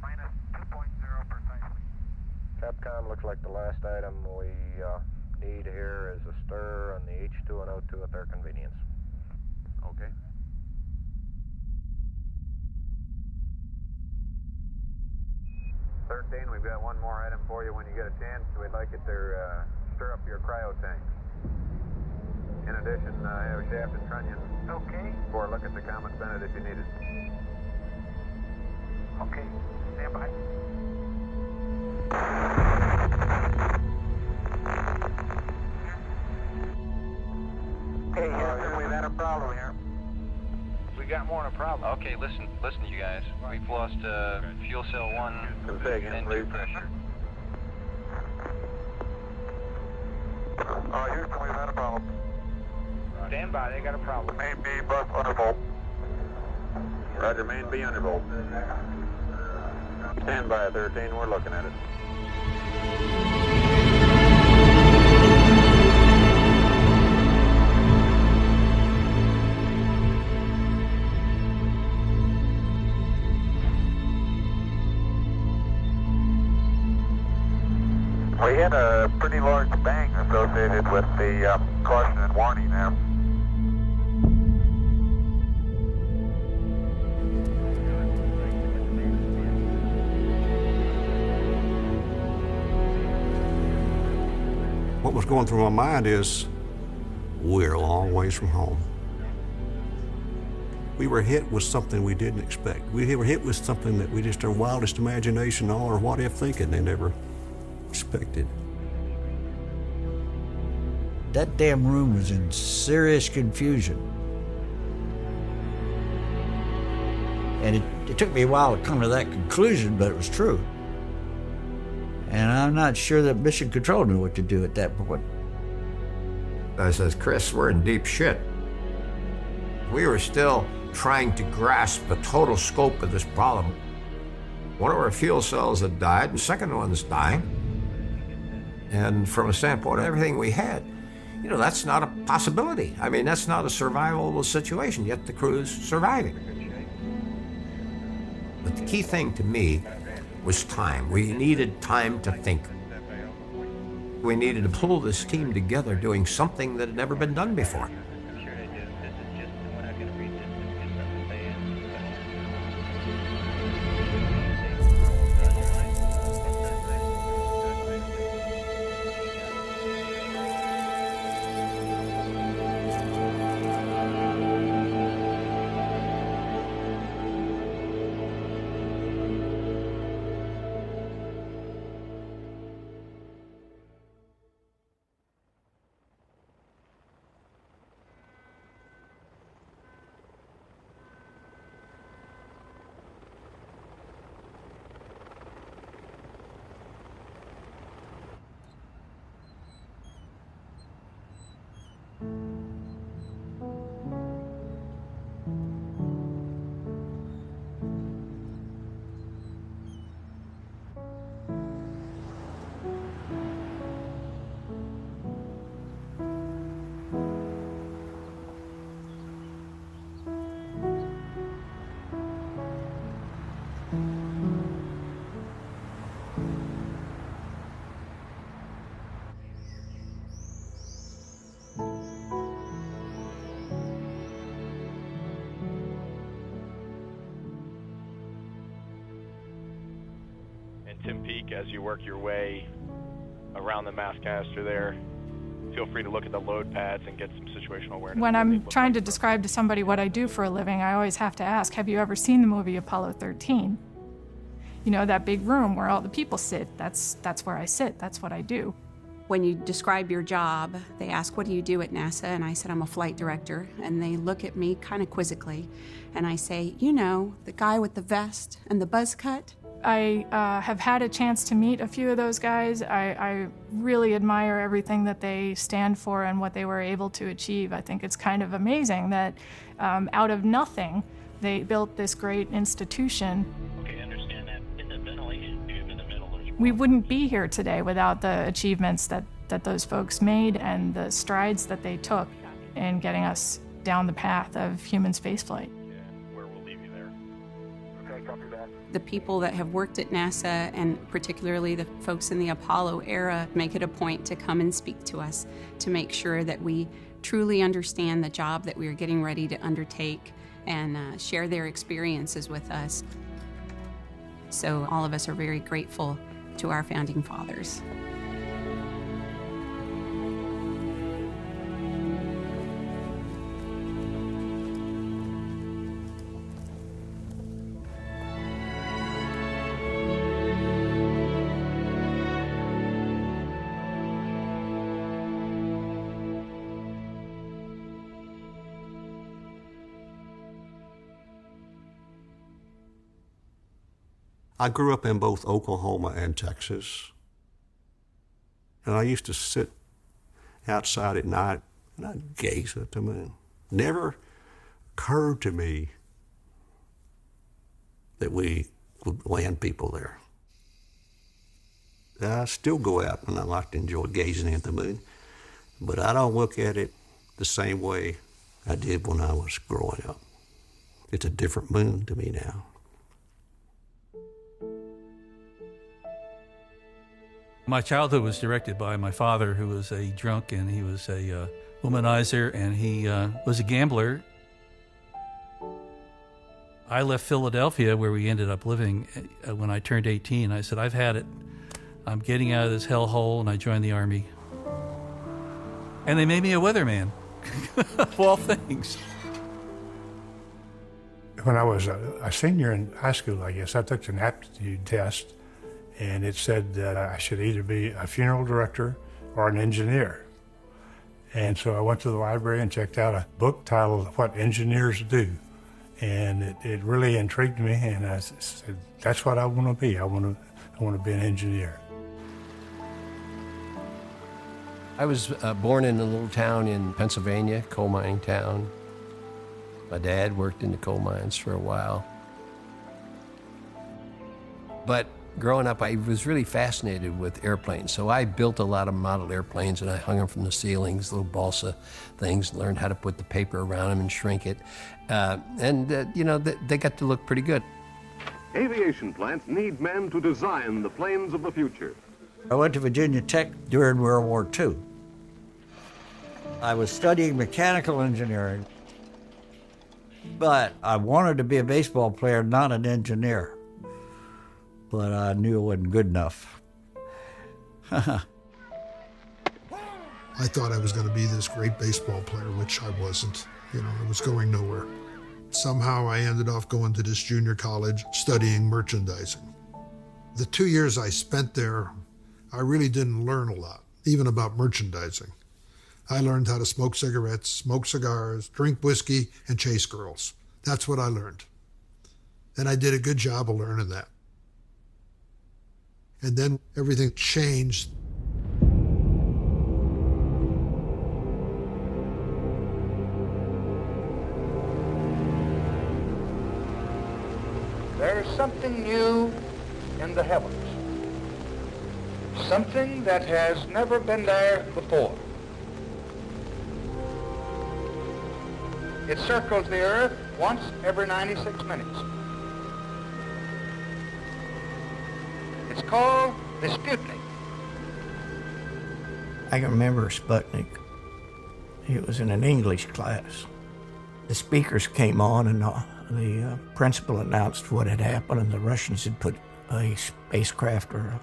minus 2.0 precisely. Capcom, looks like the last item we need here is a stir on the H2 and O2 at their convenience. Okay. We've got one more item for you when you get a chance. We'd like you to stir up your cryo tanks. In addition, I have a shaft and trunnion. Okay. For a look at the Comet Bennett if you need it. Okay. Stand by. Hey, Houston, we've had a problem here. We got more than a problem. Okay, listen, you guys. We've lost fuel cell 1 Say again, and 2 please. pressure. Houston, we've had a problem. Stand by, they got a problem. Main B, bus undervolt. Roger, main B undervolt. Stand by, 13, we're looking at it. We had a pretty large bang associated with the caution and warning there. What was going through my mind is, we're a long ways from home. We were hit with something we didn't expect. We were hit with something that we just, our wildest imagination, all our what-if thinking, they never expected. That damn room was in serious confusion. And it took me a while to come to that conclusion, but it was true. And I'm not sure that Mission Control knew what to do at that point. I says, Chris, we're in deep shit. We were still trying to grasp the total scope of this problem. One of our fuel cells had died, and the second one's dying. And from a standpoint of everything we had, you know, that's not a possibility. I mean, that's not a survivable situation, yet the crew's surviving. But the key thing to me was time. We needed time to think. We needed to pull this team together doing something that had never been done before. Tim Peak, as you work your way around the mass canister there, feel free to look at the load pads and get some situational awareness. When I'm trying to describe to somebody what I do for a living, I always have to ask, have you ever seen the movie Apollo 13? You know, that big room where all the people sit, that's where I sit, that's what I do. When you describe your job, they ask, what do you do at NASA? And I said, I'm a flight director. And they look at me kind of quizzically. And I say, you know, the guy with the vest and the buzz cut? I have had a chance to meet a few of those guys. I really admire everything that they stand for and what they were able to achieve. I think it's kind of amazing that out of nothing, they built this great institution. Okay, I understand that. In the ventilation tube in the middle, we wouldn't be here today without the achievements that those folks made and the strides that they took in getting us down the path of human spaceflight. Where we'll leave you there. The people that have worked at NASA, and particularly the folks in the Apollo era, make it a point to come and speak to us to make sure that we truly understand the job that we are getting ready to undertake and share their experiences with us. So all of us are very grateful to our founding fathers. I grew up in both Oklahoma and Texas. And I used to sit outside at night and I'd gaze at the moon. Never occurred to me that we would land people there. I still go out and I like to enjoy gazing at the moon, but I don't look at it the same way I did when I was growing up. It's a different moon to me now. My childhood was directed by my father, who was a drunk, and he was a womanizer, and he was a gambler. I left Philadelphia, where we ended up living, when I turned 18. I said, I've had it. I'm getting out of this hellhole, and I joined the Army. And they made me a weatherman, of all things. When I was a senior in high school, I guess, I took an aptitude test, and it said that I should either be a funeral director or an engineer. And so I went to the library and checked out a book titled What Engineers Do. And it really intrigued me, and I said, that's what I want to be. I want to be an engineer. I was born in a little town in Pennsylvania, coal mining town. My dad worked in the coal mines for a while. But growing up, I was really fascinated with airplanes, so I built a lot of model airplanes, and I hung them from the ceilings, little balsa things, learned how to put the paper around them and shrink it. You know, they got to look pretty good. Aviation plants need men to design the planes of the future. I went to Virginia Tech during World War II. I was studying mechanical engineering, but I wanted to be a baseball player, not an engineer. But I knew it wasn't good enough. I thought I was going to be this great baseball player, which I wasn't. You know, I was going nowhere. Somehow I ended up going to this junior college studying merchandising. The 2 years I spent there, I really didn't learn a lot, even about merchandising. I learned how to smoke cigarettes, smoke cigars, drink whiskey, and chase girls. That's what I learned. And I did a good job of learning that. And then everything changed. There is something new in the heavens, something that has never been there before. It circles the earth once every 96 minutes. It's called the Sputnik. I can remember Sputnik. It was in an English class. The speakers came on and the principal announced what had happened, and the Russians had put a spacecraft or an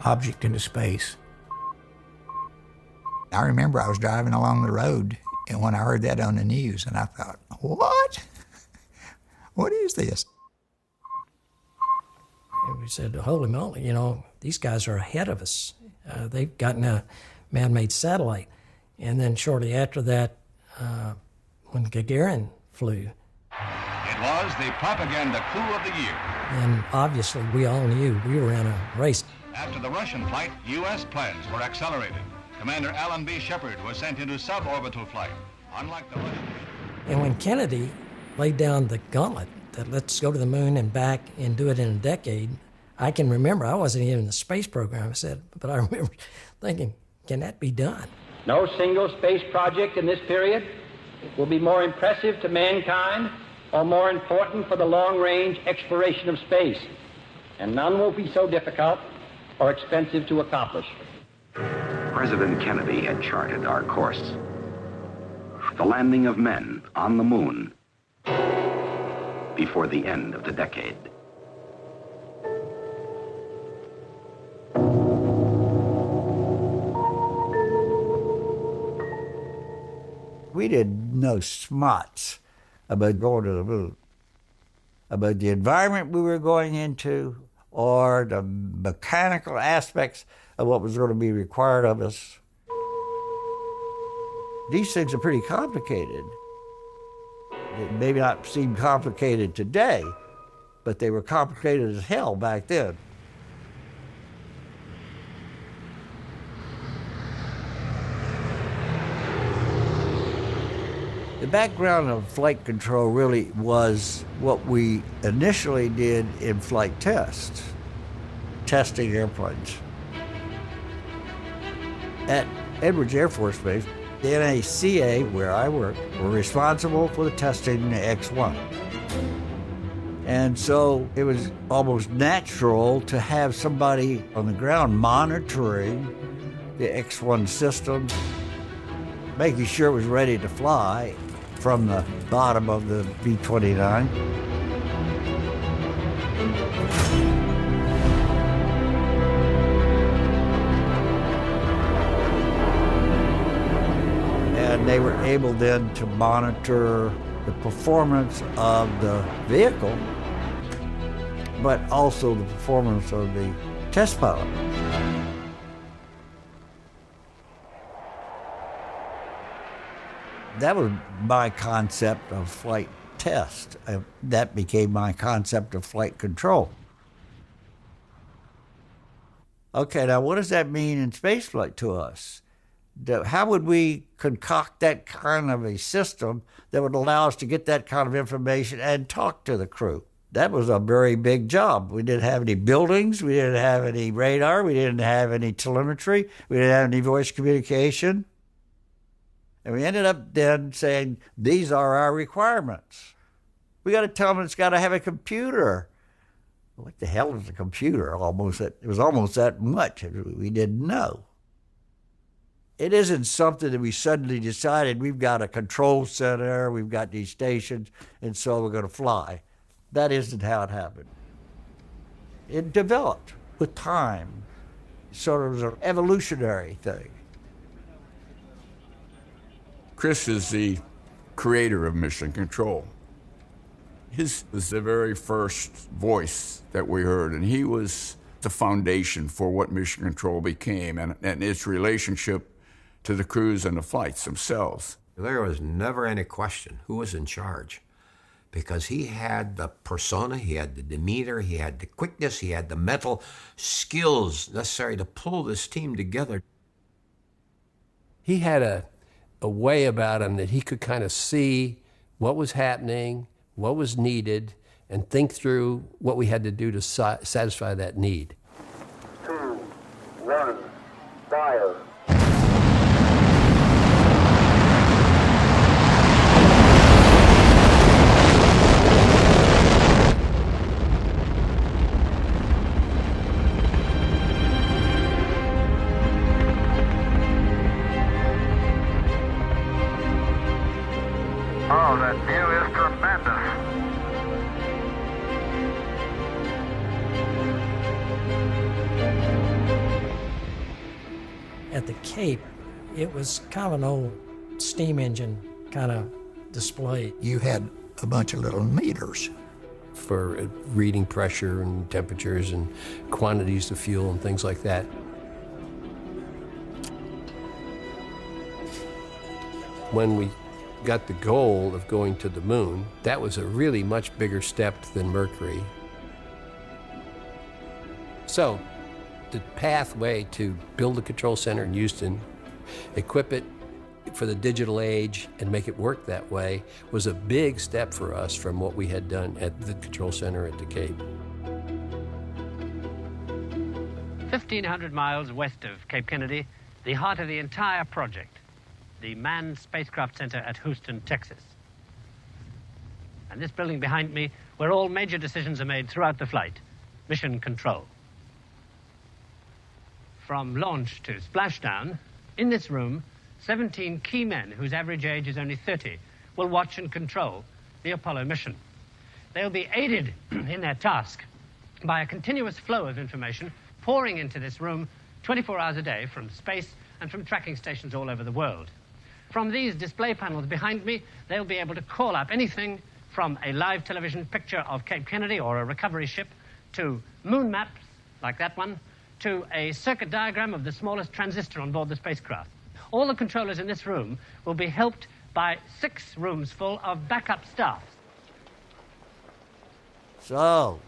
object into space. I remember I was driving along the road, and when I heard that on the news, and I thought, what? What is this? And we said, holy moly, you know, these guys are ahead of us. They've gotten a man-made satellite. And then shortly after that, when Gagarin flew. It was the propaganda coup of the year. And obviously, we all knew we were in a race. After the Russian flight, U.S. plans were accelerated. Commander Alan B. Shepard was sent into suborbital flight. Unlike the Russian... And when Kennedy laid down the gauntlet, that let's go to the moon and back and do it in a decade, I can remember, I wasn't even in the space program, I said, but I remember thinking, can that be done? No single space project in this period will be more impressive to mankind are more important for the long-range exploration of space, and none will be so difficult or expensive to accomplish. President Kennedy had charted our course. The landing of men on the moon before the end of the decade. We didn't know smuts about going to the moon, about the environment we were going into, or the mechanical aspects of what was going to be required of us. These things are pretty complicated. They may not seem complicated today, but they were complicated as hell back then. The background of flight control really was what we initially did in flight tests, testing airplanes. At Edwards Air Force Base, the NACA, where I worked, were responsible for the testing of the X-1. And so it was almost natural to have somebody on the ground monitoring the X-1 system, making sure it was ready to fly from the bottom of the B-29. And they were able then to monitor the performance of the vehicle, but also the performance of the test pilot. That was my concept of flight test. That became my concept of flight control. Okay, now what does that mean in spaceflight to us? How would we concoct that kind of a system that would allow us to get that kind of information and talk to the crew? That was a very big job. We didn't have any buildings, we didn't have any radar, we didn't have any telemetry, we didn't have any voice communication. And we ended up then saying, these are our requirements. We got to tell them it's got to have a computer. What the hell is a computer? It was almost that much. We didn't know. It isn't something that we suddenly decided we've got a control center, we've got these stations, and so we're going to fly. That isn't how it happened. It developed with time, sort of an evolutionary thing. Chris is the creator of Mission Control. His was the very first voice that we heard, and he was the foundation for what Mission Control became and its relationship to the crews and the flights themselves. There was never any question who was in charge, because he had the persona, he had the demeanor, he had the quickness, he had the mental skills necessary to pull this team together. He had a way about him that he could kind of see what was happening, what was needed, and think through what we had to do to satisfy that need. 2, 1, fire. Oh, that view is tremendous. At the Cape, it was kind of an old steam engine kind of display. You had a bunch of little meters for reading pressure and temperatures and quantities of fuel and things like that. When we got the goal of going to the moon, that was a really much bigger step than Mercury. So the pathway to build a control center in Houston, equip it for the digital age, and make it work that way was a big step for us from what we had done at the control center at the Cape. 1,500 miles west of Cape Kennedy, the heart of the entire project, the Manned Spacecraft Center at Houston, Texas. A and this building behind me, where all major decisions are made throughout the flight, mission control. From launch to splashdown, in this room, 17 key men whose average age is only 30 will watch and control the Apollo mission. They'll be aided in their task by a continuous flow of information pouring into this room 24 hours a day from space and from tracking stations all over the world. From these display panels behind me, they'll be able to call up anything from a live television picture of Cape Kennedy or a recovery ship to moon maps, like that one, to a circuit diagram of the smallest transistor on board the spacecraft. All the controllers in this room will be helped by 6 rooms full of backup staff. So,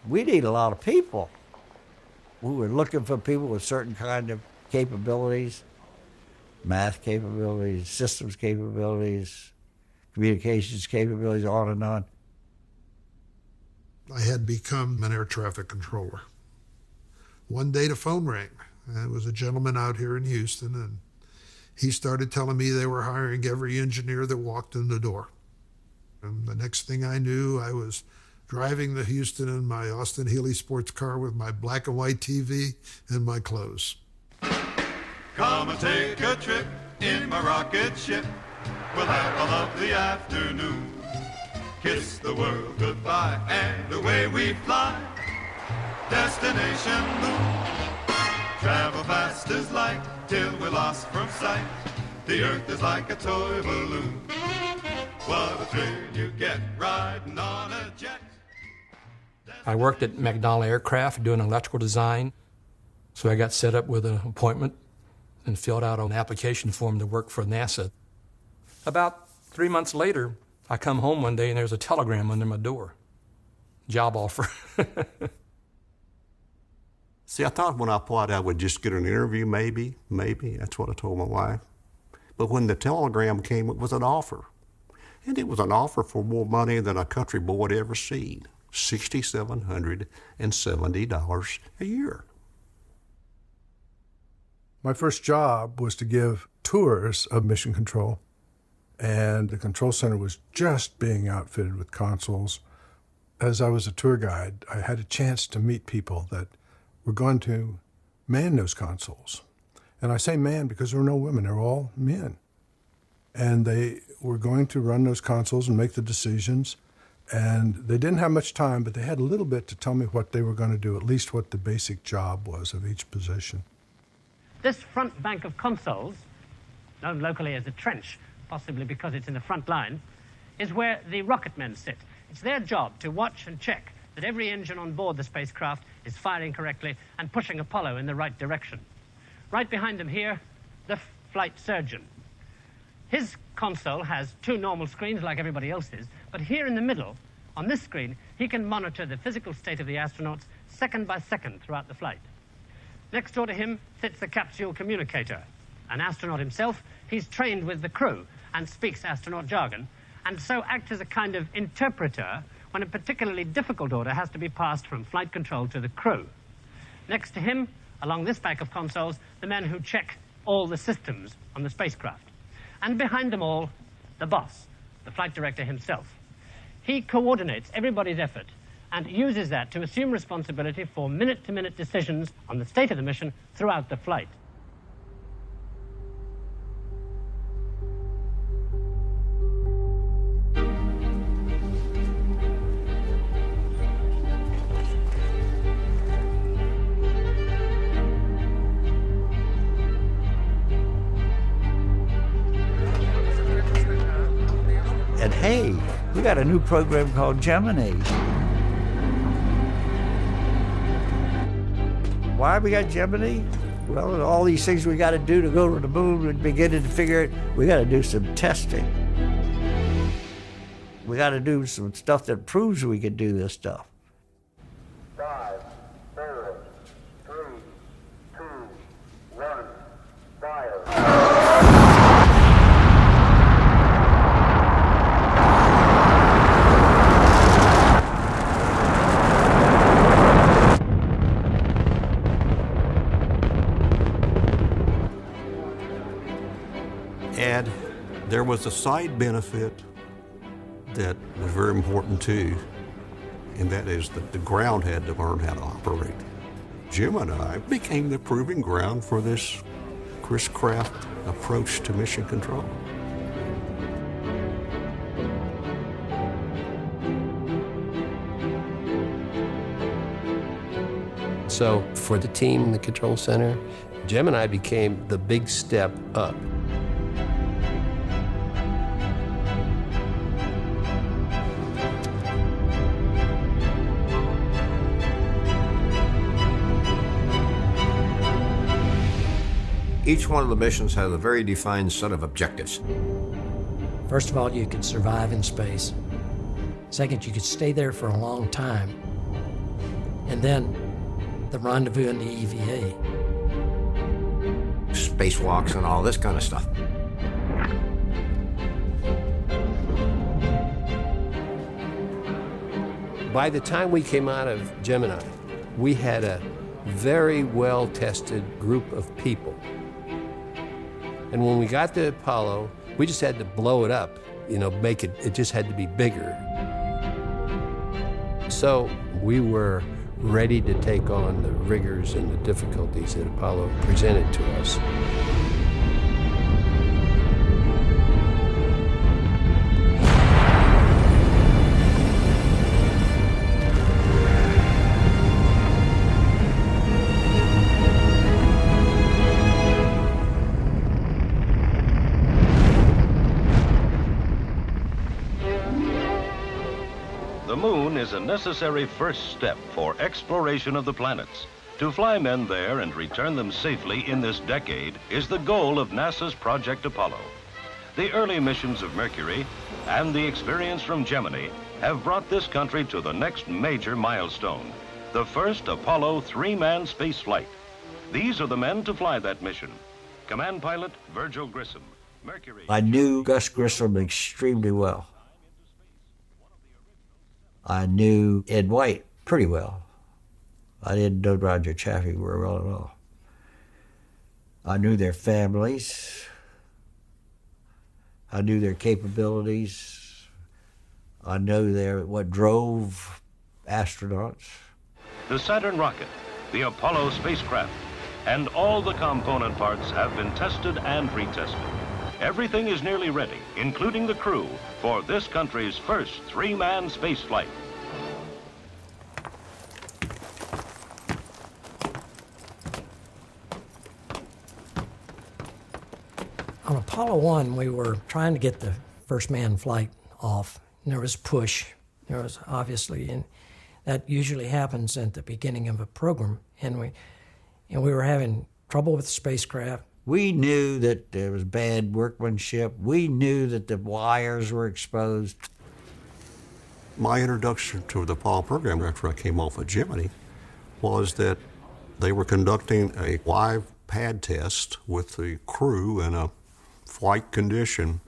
we need a lot of people. We were looking for people with certain kind of capabilities, math capabilities, systems capabilities, communications capabilities, on and on. I had become an air traffic controller. One day the phone rang. It was a gentleman out here in Houston, and he started telling me they were hiring every engineer that walked in the door. And the next thing I knew, I was driving to Houston in my Austin Healey sports car with my black and white TV and my clothes. Come and take a trip in my rocket ship. We'll have a lovely afternoon. Kiss the world goodbye and away we fly. Destination moon. Travel fast as light till we're lost from sight. The earth is like a toy balloon. What a thrill you get riding on a jet. I worked at McDonnell Aircraft doing electrical design, so I got set up with an appointment and filled out an application form to work for NASA. About 3 months later, I come home one day and there's a telegram under my door. Job offer. See, I thought when I applied I would just get an interview, maybe. That's what I told my wife. But when the telegram came, it was an offer. And it was an offer for more money than a country boy had ever seen. $6,770 a year. My first job was to give tours of Mission Control, and the control center was just being outfitted with consoles. As I was a tour guide, I had a chance to meet people that were going to man those consoles. And I say man because there were no women, they were all men. And they were going to run those consoles and make the decisions. And they didn't have much time, but they had a little bit to tell me what they were going to do, at least what the basic job was of each position. This front bank of consoles, known locally as a trench, possibly because it's in the front line, is where the rocket men sit. It's their job to watch and check that every engine on board the spacecraft is firing correctly and pushing Apollo in the right direction. Right behind them here, the flight surgeon. His console has 2 normal screens like everybody else's, but here in the middle, on this screen, he can monitor the physical state of the astronauts second by second throughout the flight. Next door to him sits the capsule communicator. An astronaut himself, he's trained with the crew and speaks astronaut jargon, and so acts as a kind of interpreter when a particularly difficult order has to be passed from flight control to the crew. Next to him, along this bank of consoles, the men who check all the systems on the spacecraft. And behind them all, the boss, the flight director himself. He coordinates everybody's effort and uses that to assume responsibility for minute-to-minute decisions on the state of the mission throughout the flight. And hey, we got a new program called Gemini. Why we got Gemini? Well, all these things we got to do to go to the moon, we're beginning to figure it. We got to do some testing. We got to do some stuff that proves we can do this stuff. 5, 4, 3, 2, 1, fire. And there was a side benefit that was very important too, and that is that the ground had to learn how to operate. Jim and I became the proving ground for this Chris Kraft approach to mission control. So for the team in the control center, Jim and I became the big step up. Each one of the missions had a very defined set of objectives. First of all, you could survive in space. Second, you could stay there for a long time. And then the rendezvous in the EVA. Spacewalks and all this kind of stuff. By the time we came out of Gemini, we had a very well-tested group of people. And when we got to Apollo, we just had to blow it up, make it just had to be bigger. So we were ready to take on the rigors and the difficulties that Apollo presented to us. The moon is a necessary first step for exploration of the planets. To fly men there and return them safely in this decade is the goal of NASA's Project Apollo. The early missions of Mercury and the experience from Gemini have brought this country to the next major milestone, the first Apollo three-man space flight. These are the men to fly that mission. Command Pilot Virgil Grissom, Mercury. I knew Gus Grissom extremely well. I knew Ed White pretty well. I didn't know Roger Chaffee very well at all. I knew their families. I knew their capabilities. I knew what drove astronauts. The Saturn rocket, the Apollo spacecraft, and all the component parts have been tested and retested. Everything is nearly ready, including the crew, for this country's first three-man space flight. On Apollo 1, we were trying to get the first manned flight off. And there was push. There was obviously, and that usually happens at the beginning of a program. And we were having trouble with the spacecraft. We knew that there was bad workmanship. We knew that the wires were exposed. My introduction to the Apollo program after I came off of Gemini was that they were conducting a live pad test with the crew in a flight condition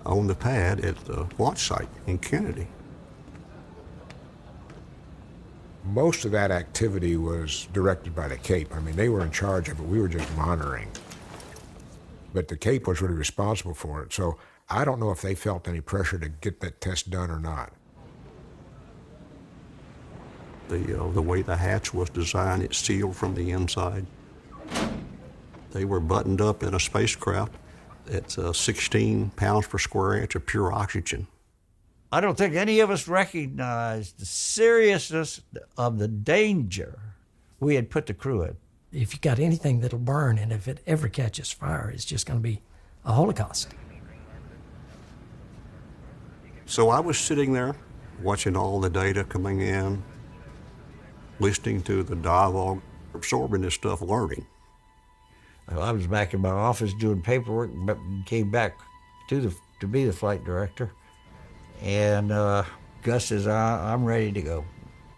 on the pad at the launch site in Kennedy. Most of that activity was directed by the Cape. I mean, they were in charge of it. We were just monitoring. But the Cape was really responsible for it. So I don't know if they felt any pressure to get that test done or not. The way the hatch was designed, it's sealed from the inside. They were buttoned up in a spacecraft at 16 pounds per square inch of pure oxygen. I don't think any of us recognized the seriousness of the danger we had put the crew in. If you got anything that'll burn, and if it ever catches fire, it's just going to be a holocaust. So I was sitting there watching all the data coming in, listening to the dialogue, absorbing this stuff, learning. I was back in my office doing paperwork, but came back to be the flight director. And Gus says, I'm ready to go.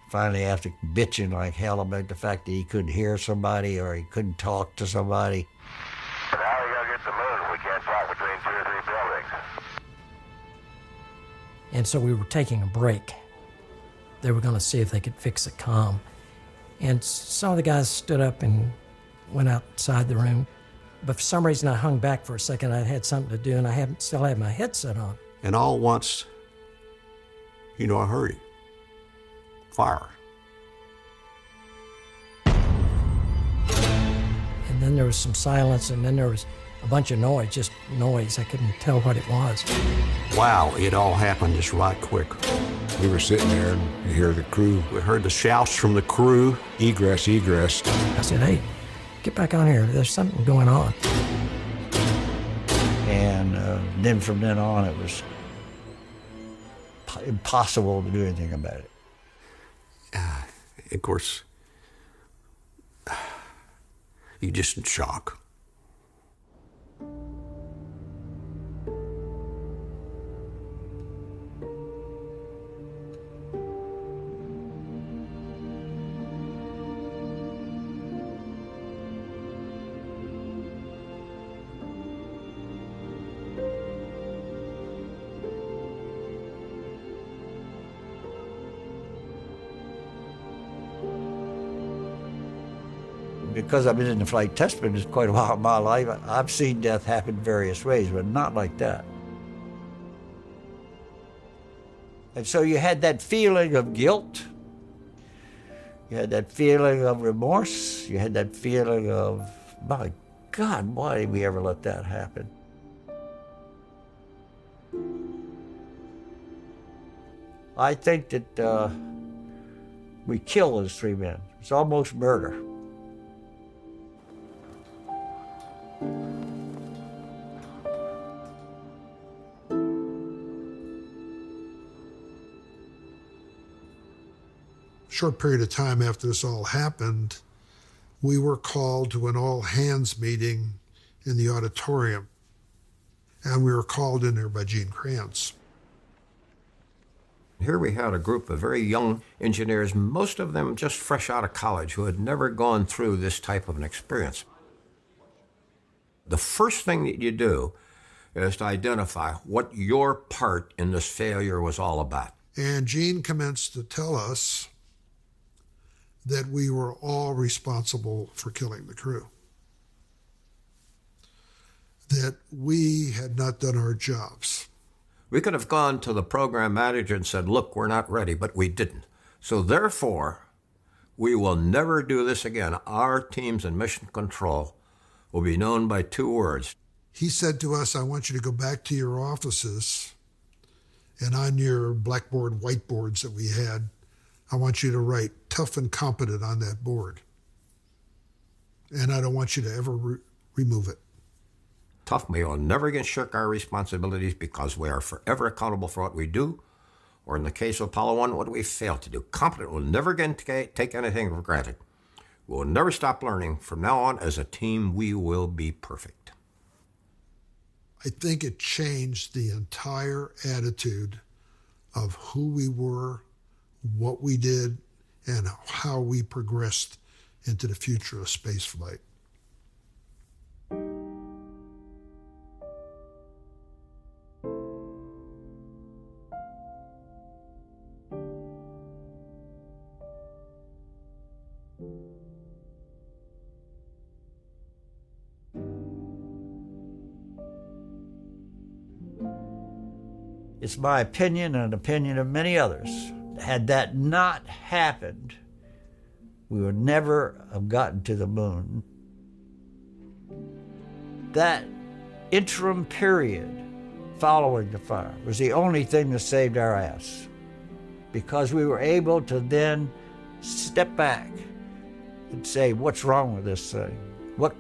Finally, after bitching like hell about the fact that he couldn't hear somebody or he couldn't talk to somebody. But how are we going to get the moon if we can't talk between 2 or 3 buildings? And so we were taking a break. They were going to see if they could fix the comm. And some of the guys stood up and went outside the room. But for some reason, I hung back for a second. I had something to do, and I still had my headset on. And all at once, You know, I heard it. Fire. And then there was some silence, and then there was a bunch of noise, just noise. I couldn't tell what it was. Wow, it all happened just right quick. We were sitting there, and you hear the crew. We heard the shouts from the crew. Egress, egress. I said, hey, get back on here. There's something going on. And then from then on, it was impossible to do anything about it. Of course, you're just in shock. Because I've been in the flight test business quite a while in my life, I've seen death happen various ways, but not like that. And so you had that feeling of guilt, you had that feeling of remorse, you had that feeling of, my God, why did we ever let that happen? I think that we killed those three men. It's almost murder. Short period of time after this all happened, we were called to an all-hands meeting in the auditorium, and we were called in there by Gene Kranz. Here we had a group of very young engineers, most of them just fresh out of college, who had never gone through this type of an experience. The first thing that you do is to identify what your part in this failure was all about. And Gene commenced to tell us that we were all responsible for killing the crew. That we had not done our jobs. We could have gone to the program manager and said, look, we're not ready, but we didn't. So therefore, we will never do this again. Our teams in mission control will be known by two words. He said to us, I want you to go back to your offices, and on your blackboard, whiteboards that we had, I want you to write tough and competent on that board. And I don't want you to ever remove it. Tough, we will never again shirk our responsibilities because we are forever accountable for what we do, or in the case of Apollo 1, what we fail to do. Competent will never again take anything for granted. We will never stop learning. From now on, as a team, we will be perfect. I think it changed the entire attitude of who we were, what we did, and how we progressed into the future of spaceflight. It's my opinion and an opinion of many others. Had that not happened, we would never have gotten to the moon. That interim period following the fire was the only thing that saved our ass, because we were able to then step back and say, what's wrong with this thing? What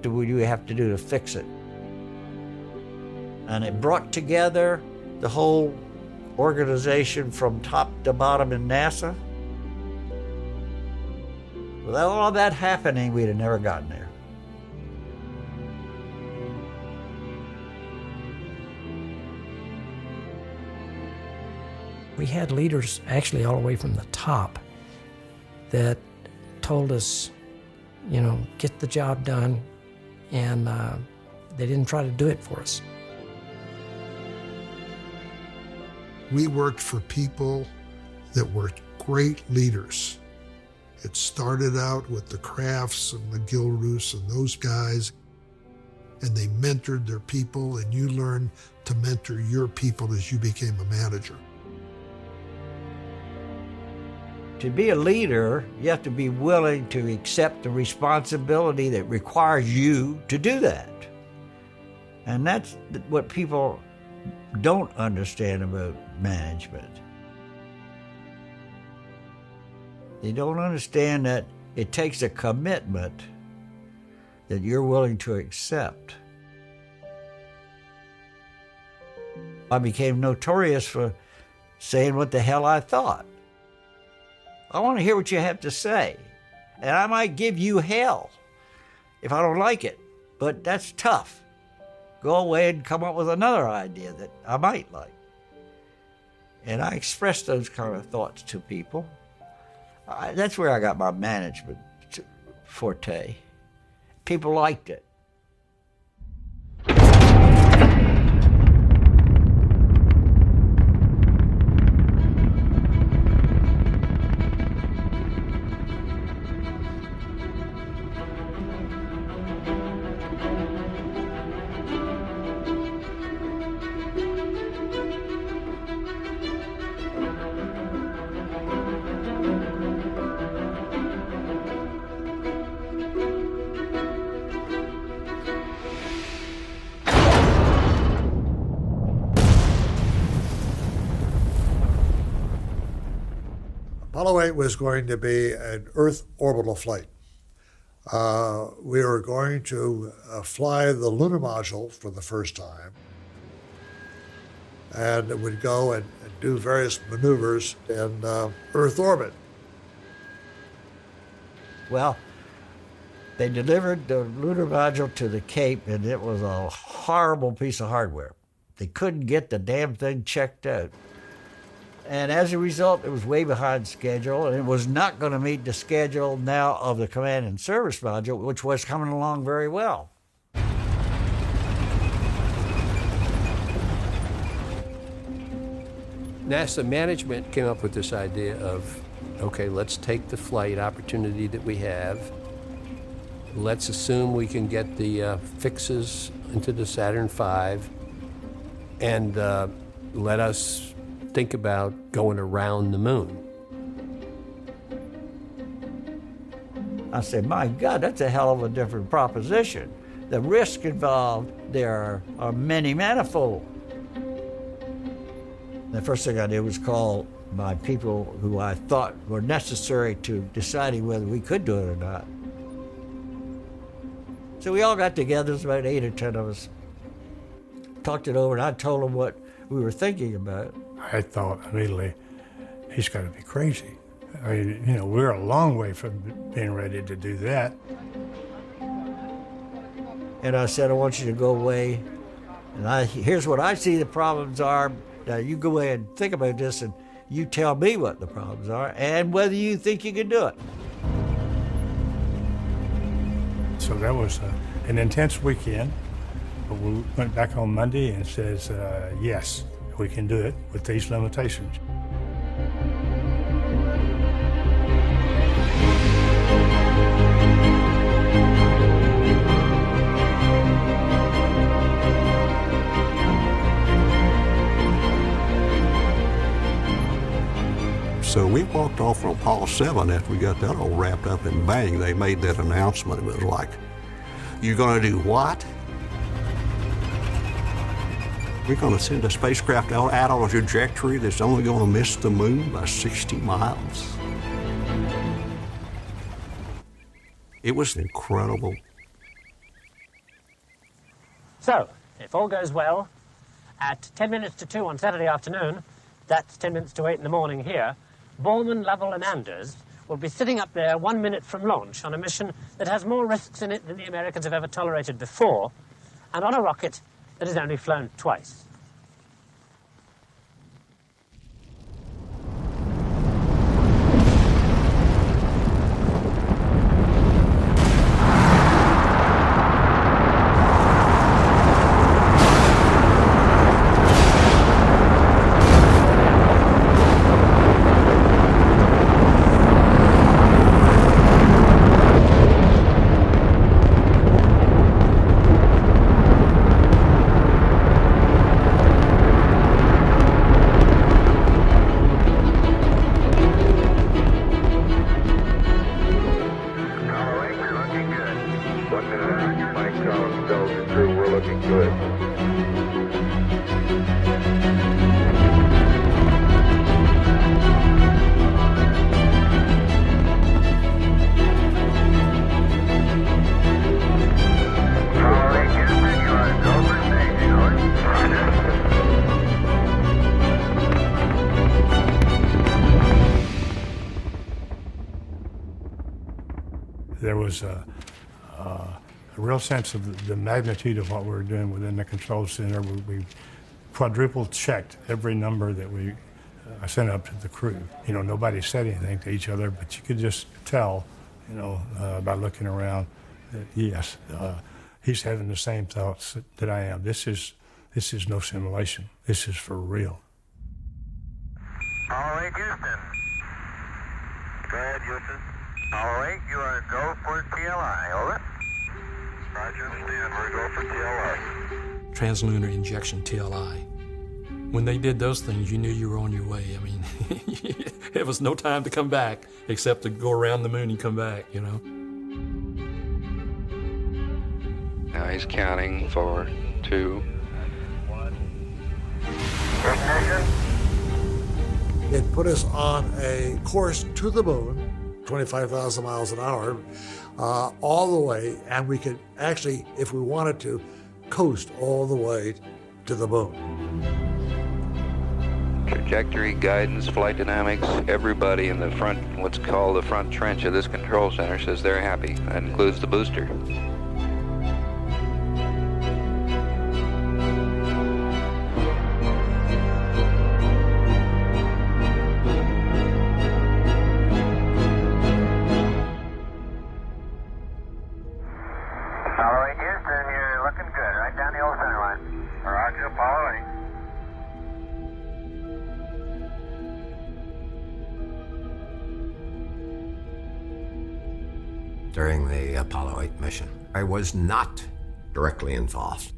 do we have to do to fix it? And it brought together the whole organization from top to bottom in NASA. Without all of that happening, we'd have never gotten there. We had leaders actually all the way from the top that told us, you know, get the job done, and they didn't try to do it for us. We worked for people that were great leaders. It started out with the Crafts and the Gilruths and those guys, and they mentored their people, and you learned to mentor your people as you became a manager. To be a leader, you have to be willing to accept the responsibility that requires you to do that. And that's what people don't understand about management. They don't understand that it takes a commitment that you're willing to accept. I became notorious for saying what the hell I thought. I want to hear what you have to say, and I might give you hell if I don't like it, but that's tough. Go away and come up with another idea that I might like. And I express those kind of thoughts to people. That's where I got my management forte. People liked it. Apollo 8 was going to be an Earth orbital flight. We were going to fly the lunar module for the first time, and it would go and do various maneuvers in Earth orbit. Well, they delivered the lunar module to the Cape, and it was a horrible piece of hardware. They couldn't get the damn thing checked out. And as a result, it was way behind schedule, and it was not going to meet the schedule now of the command and service module, which was coming along very well. NASA management came up with this idea of, okay, let's take the flight opportunity that we have. Let's assume we can get the fixes into the Saturn V, and let us think about going around the moon. I said, my God, that's a hell of a different proposition. The risk involved there are many manifold. The first thing I did was call my people who I thought were necessary to deciding whether we could do it or not. So we all got together, there's about 8 or 10 of us, talked it over, and I told them what we were thinking about. I thought immediately, he's got to be crazy. I mean, you know, we're a long way from being ready to do that. And I said, I want you to go away, and here's what I see the problems are. Now you go away and think about this, and you tell me what the problems are, and whether you think you can do it. So that was an intense weekend. But we went back on Monday and says, yes, we can do it with these limitations. So we walked off from Apollo 7 after we got that all wrapped up, and bang, they made that announcement. It was like, you're gonna do what? We're gonna send a spacecraft out on a trajectory that's only gonna miss the moon by 60 miles. It was incredible. So, if all goes well, at 10 minutes to 2 on Saturday afternoon, that's 10 minutes to 8 in the morning here, Borman, Lovell and Anders will be sitting up there 1 minute from launch on a mission that has more risks in it than the Americans have ever tolerated before, and on a rocket that has only flown twice. There was a real sense of the magnitude of what we were doing within the control center. We quadruple checked every number that we sent up to the crew. You know, nobody said anything to each other, but you could just tell, you know, by looking around that, yes, he's having the same thoughts that I am. This is no simulation. This is for real. Apollo 8, Houston. Go ahead, Houston. Apollo 8, you are go for TLI. Over. Roger, understand. We're go for TLI. Translunar injection, TLI. When they did those things, you knew you were on your way. I mean, it was no time to come back except to go around the moon and come back, you know. Now he's counting 4, 2. Ignition. It put us on a course to the moon, 25,000 miles an hour, all the way, and we could actually, if we wanted to, coast all the way to the moon. Trajectory, guidance, flight dynamics, everybody in the front, what's called the front trench of this control center, says they're happy. That includes the booster. Apollo 8, Houston, you're looking good. Right down the old center line. Roger, Apollo 8. During the Apollo 8 mission, I was not directly involved.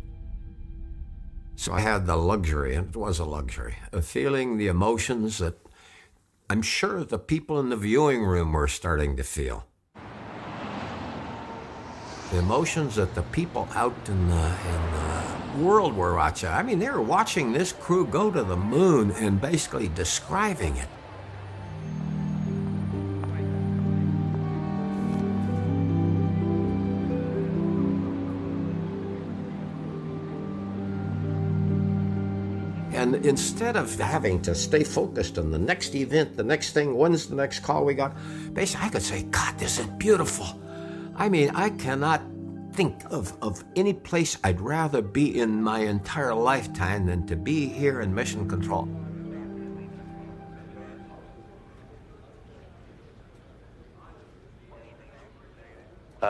So I had the luxury, and it was a luxury, of feeling the emotions that I'm sure the people in the viewing room were starting to feel. The emotions that the people out in the world were watching. I mean, they were watching this crew go to the moon and basically describing it. And instead of having to stay focused on the next event, the next thing, when's the next call we got, basically I could say, God, this is beautiful. I mean, I cannot think of any place I'd rather be in my entire lifetime than to be here in Mission Control.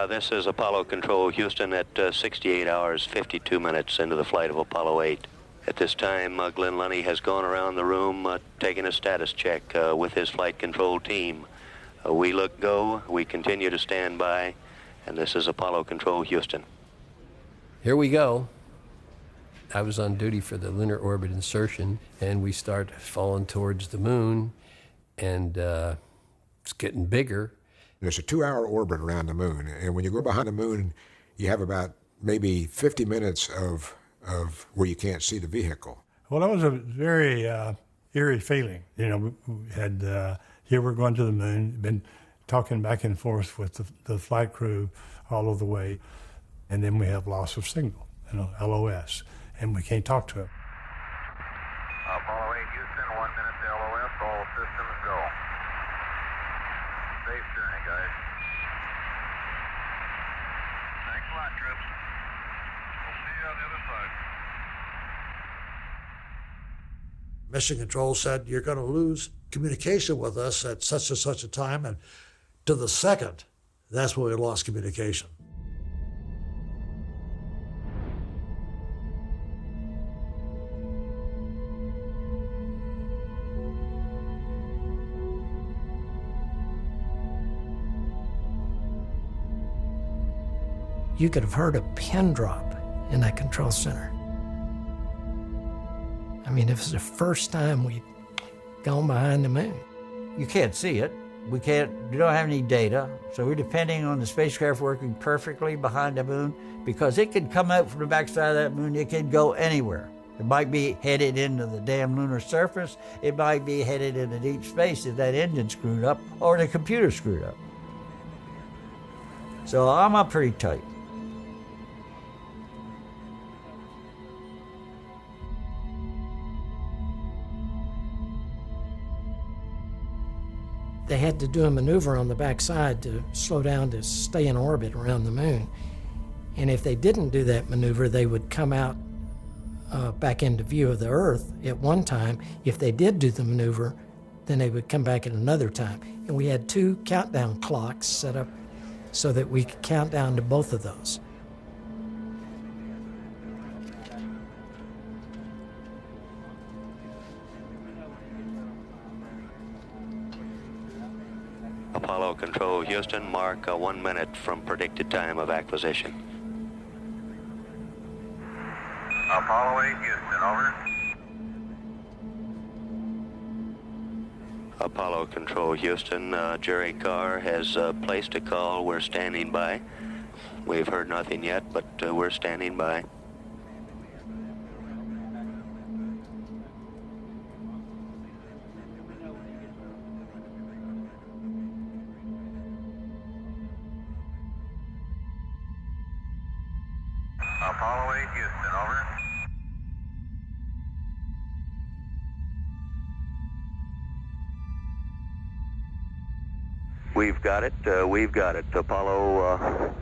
This is Apollo Control, Houston, at 68 hours, 52 minutes into the flight of Apollo 8. At this time, Glenn Lunny has gone around the room taking a status check with his flight control team. We look go, we continue to stand by, and this is Apollo Control, Houston. Here we go. I was on duty for the lunar orbit insertion, and we start falling towards the moon, and it's getting bigger. There's a 2-hour orbit around the moon, and when you go behind the moon, you have about maybe 50 minutes of where you can't see the vehicle. Well, that was a very eerie feeling. You know, we had, here we're going to the moon, been talking back and forth with the flight crew all of the way, and then we have loss of signal, you know, LOS, and we can't talk to him. Apollo 8, Houston, 1 minute to LOS, all systems go. Safe journey, guys. Thanks a lot, troops. We'll see you on the other side. Mission Control said, you're going to lose communication with us at such and such a time, and to the second, that's when we lost communication. You could have heard a pin drop in that control center. I mean, it was the first time we'd gone behind the moon. You can't see it. We don't have any data, so we're depending on the spacecraft working perfectly behind the moon, because it could come out from the backside of that moon, it could go anywhere. It might be headed into the damn lunar surface, it might be headed into deep space if that engine screwed up, or the computer screwed up. So I'm up pretty tight. they had to do a maneuver on the backside to slow down to stay in orbit around the moon. And if they didn't do that maneuver, they would come out back into view of the Earth at one time. If they did do the maneuver, then they would come back at another time. And we had 2 countdown clocks set up so that we could count down to both of those. Apollo Control Houston, mark 1 minute from predicted time of acquisition. Apollo 8 Houston, over. Apollo Control Houston, Jerry Carr has placed a call. We're standing by. We've heard nothing yet, but we're standing by. Apollo 8 Houston, over. We've got it. We've got it. Apollo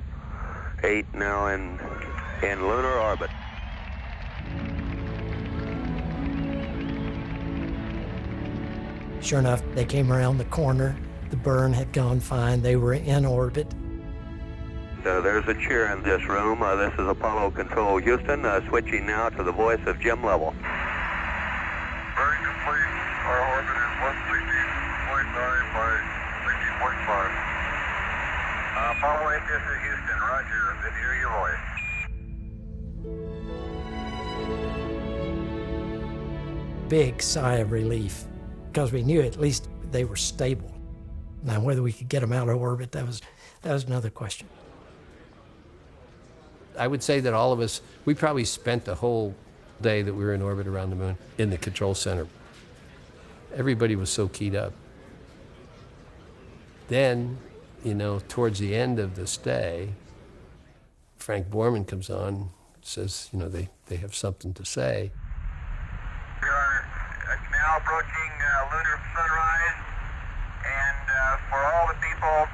8 now in lunar orbit. Sure enough, they came around the corner. The burn had gone fine. They were in orbit. There's a cheer in this room. This is Apollo Control Houston, switching now to the voice of Jim Lovell. Very complete. Our orbit is 160.9 by 60.5. Apollo 8, this is Houston. Roger. Good to hear your voice. Big sigh of relief, because we knew at least they were stable. Now, whether we could get them out of orbit, that was another question. I would say that all of us, we probably spent the whole day that we were in orbit around the moon in the control center. Everybody was so keyed up. Then, you know, towards the end of the stay, Frank Borman comes on, says, you know, they have something to say. We are now approaching lunar sunrise, and for all the people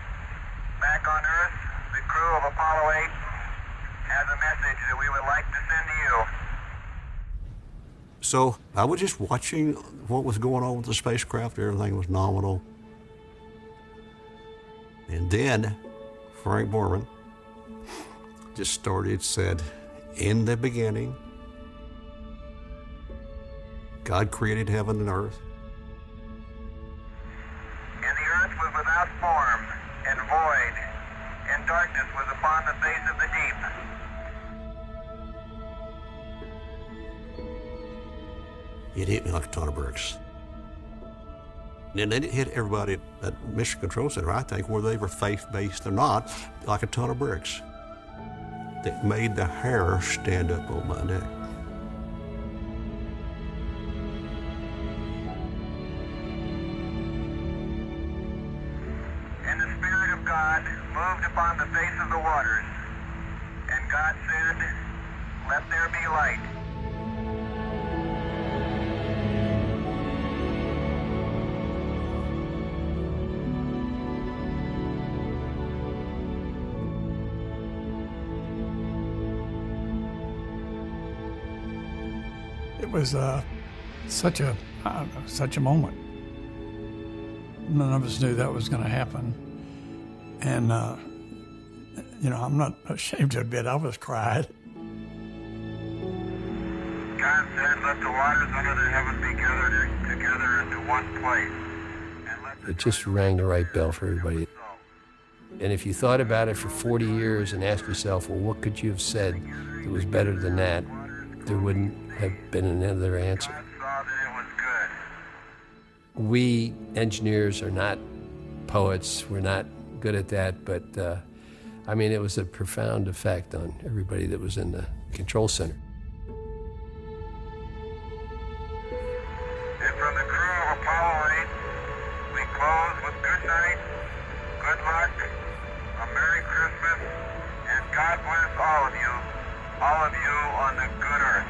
back on Earth, the crew of Apollo 8 has a message that we would like to send to you. So I was just watching what was going on with the spacecraft. Everything was nominal. And then Frank Borman just said, in the beginning, God created heaven and earth. And the earth was without form and void, and darkness was upon the face of the deep. It hit me like a ton of bricks. And then it hit everybody at Mission Control Center, I think, whether they were faith-based or not, like a ton of bricks. That made the hair stand up on my neck. And the Spirit of God moved upon the face of the waters. And God said, "Let there be light." It was such a moment. None of us knew that was going to happen. And, you know, I'm not ashamed to admit I was crying. God said, "Let the waters under the heaven be gathered together into one place." It just rang the right bell for everybody. And if you thought about it for 40 years and asked yourself, well, what could you have said that was better than that, there wouldn't have been another answer. We engineers are not poets, we're not good at that, but I mean, it was a profound effect on everybody that was in the control center. And from the crew of Apollo 8, we close with good night, good luck, a Merry Christmas, and God bless all of you on the good earth.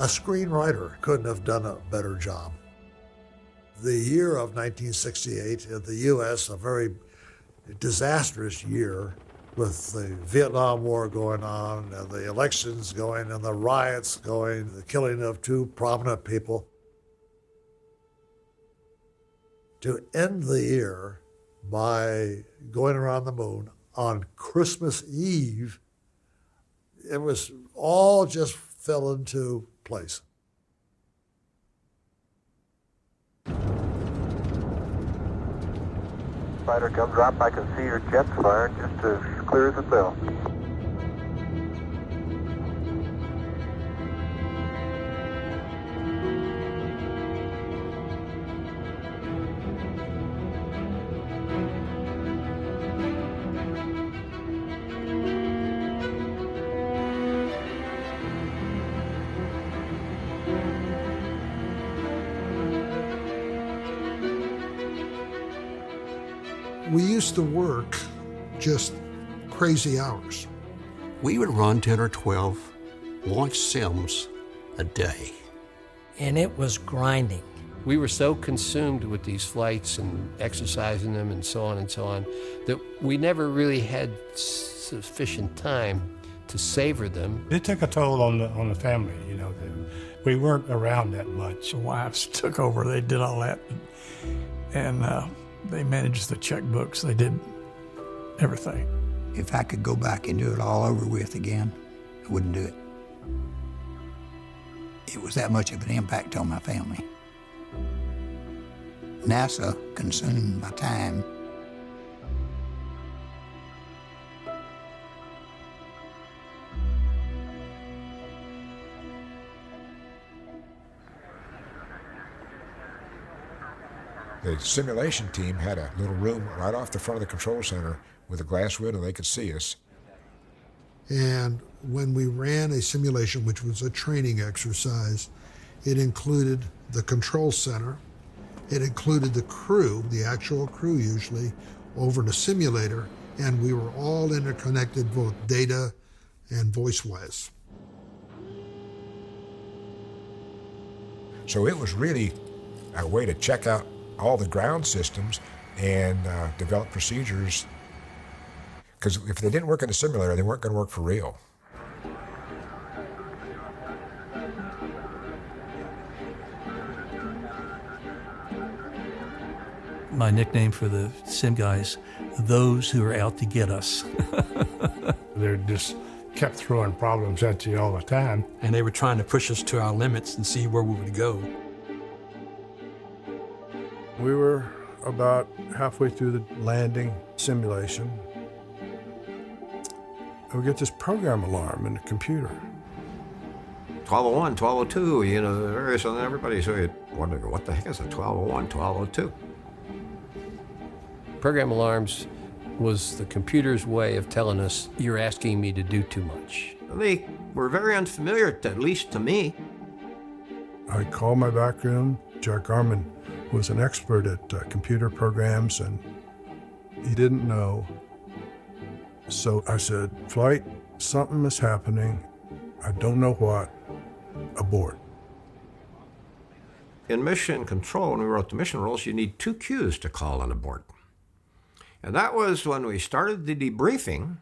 A screenwriter couldn't have done a better job. The year of 1968 in the U.S., a very disastrous year with the Vietnam War going on and the elections going and the riots going, the killing of two prominent people. To end the year by going around the moon on Christmas Eve, it was all just fell into place. Fighter comes up, I can see your jets firing just as clear as a bell. We used to work just crazy hours. We would run 10 or 12 launch sims a day. And it was grinding. We were so consumed with these flights and exercising them and so on that we never really had sufficient time to savor them. It took a toll on the family, you know. We weren't around that much. The wives took over, they did all that. And they managed the checkbooks, they did everything. If I could go back and do it all over with again, I wouldn't do it. It was that much of an impact on my family. NASA consumed my time. The simulation team had a little room right off the front of the control center with a glass window. They could see us. And when we ran a simulation, which was a training exercise, it included the control center, it included the crew, the actual crew usually, over the simulator, and we were all interconnected both data and voice-wise. So it was really a way to check out all the ground systems and develop procedures. Because if they didn't work in the simulator, they weren't going to work for real. My nickname for the sim guys, those who are out to get us. They just kept throwing problems at you all the time. And they were trying to push us to our limits and see where we would go. We were about halfway through the landing simulation. We get this program alarm in the computer. 1201, 1202, you know, various, and everybody's wondering, what the heck is a 1201, 1202? Program alarms was the computer's way of telling us, you're asking me to do too much. They were very unfamiliar, at least to me. I called my back room. Jack Garman was an expert at computer programs, and he didn't know. So I said, "Flight, something is happening. I don't know what. Abort." In mission control, when we wrote the mission rules, you need 2 cues to call an abort. And that was when we started the debriefing.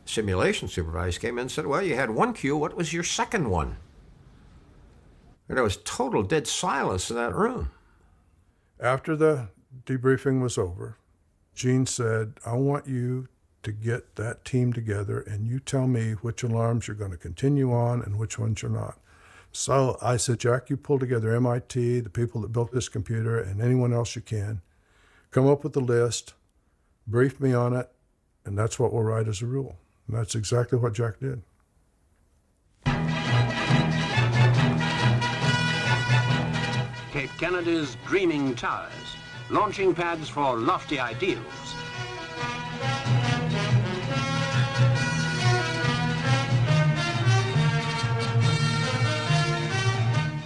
Simulation supervisor came in and said, "Well, you had 1 cue. What was your second one?" And there was total dead silence in that room. After the debriefing was over, Gene said, "I want you to get that team together and you tell me which alarms you're going to continue on and which ones you're not." So I said, "Jack, you pull together MIT, the people that built this computer, and anyone else you can. Come up with a list, brief me on it, and that's what we'll write as a rule." And that's exactly what Jack did. Cape Kennedy's dreaming towers, launching pads for lofty ideals.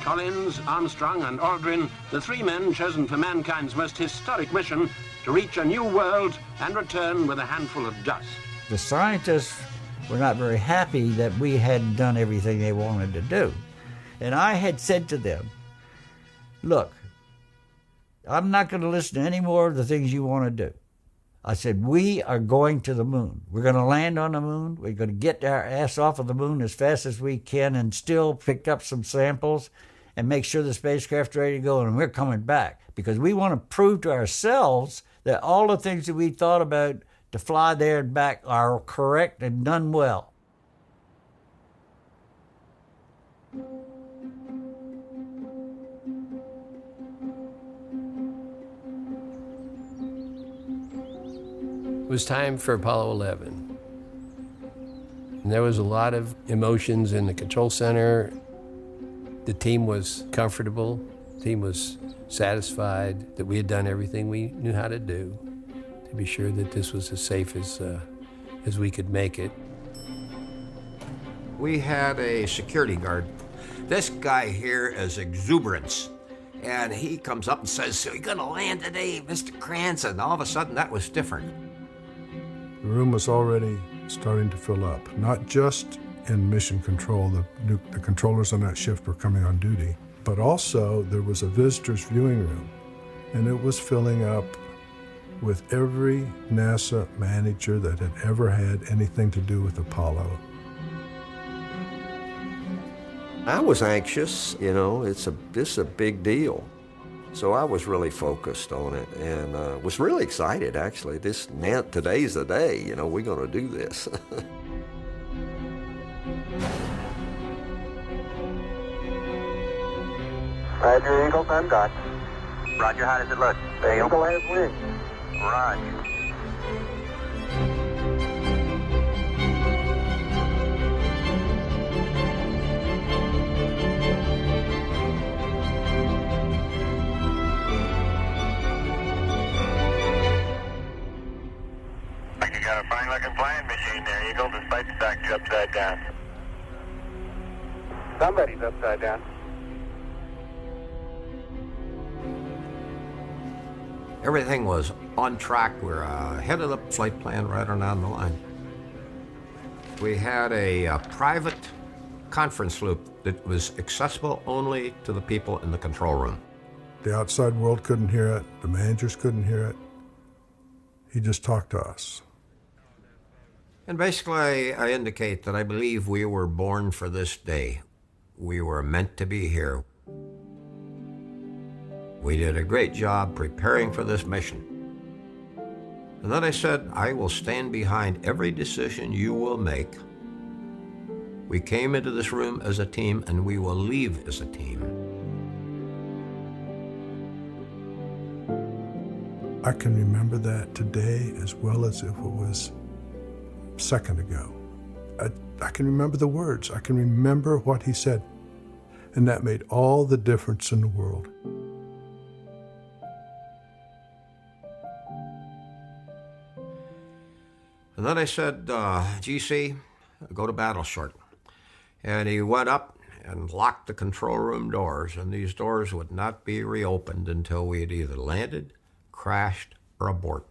Collins, Armstrong, and Aldrin, the 3 men chosen for mankind's most historic mission to reach a new world and return with a handful of dust. The scientists were not very happy that we hadn't done everything they wanted to do. And I had said to them, look, I'm not going to listen to any more of the things you want to do. I said, we are going to the moon. We're going to land on the moon. We're going to get our ass off of the moon as fast as we can and still pick up some samples and make sure the spacecraft's ready to go, and we're coming back because we want to prove to ourselves that all the things that we thought about to fly there and back are correct and done well. It was time for Apollo 11. And there was a lot of emotions in the control center. The team was comfortable. The team was satisfied that we had done everything we knew how to do to be sure that this was as safe as we could make it. We had a security guard. This guy here is exuberance. And he comes up and says, so you're gonna land today, Mr. Cranston. All of a sudden, that was different. The room was already starting to fill up, not just in mission control. The controllers on that shift were coming on duty, but also there was a visitor's viewing room, and it was filling up with every NASA manager that had ever had anything to do with Apollo. I was anxious, you know, this is a big deal. So I was really focused on it and was really excited, actually. This meant today's the day, you know, we're going to do this. Roger, Eagle, time got. Roger, how does it look? The Eagle has wings. Roger. You got a fine-looking flying machine there, Eagle, despite the fact you're upside down. Somebody's upside down. Everything was on track. We're ahead of the flight plan right on down the line. We had a private conference loop that was accessible only to the people in the control room. The outside world couldn't hear it. The managers couldn't hear it. He just talked to us. And basically, I indicate that I believe we were born for this day. We were meant to be here. We did a great job preparing for this mission. And then I said, I will stand behind every decision you will make. We came into this room as a team, and we will leave as a team. I can remember that today as well as if it was a second ago. I can remember the words. I can remember what he said. And that made all the difference in the world. And then I said, GC, go to battle short. And he went up and locked the control room doors, and these doors would not be reopened until we had either landed, crashed, or abort.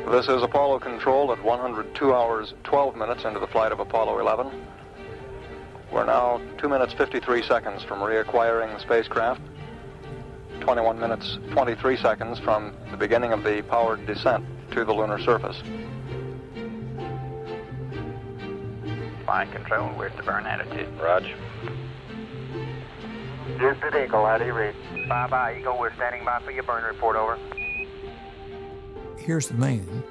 This is Apollo Control at 102 hours, 12 minutes into the flight of Apollo 11. We're now 2 minutes, 53 seconds from reacquiring the spacecraft, 21 minutes, 23 seconds from the beginning of the powered descent to the lunar surface. Fine control, where's the burn attitude? Roger. Houston Eagle, how do you read? Bye-bye, Eagle, we're standing by for your burn report, over. Here's the moon,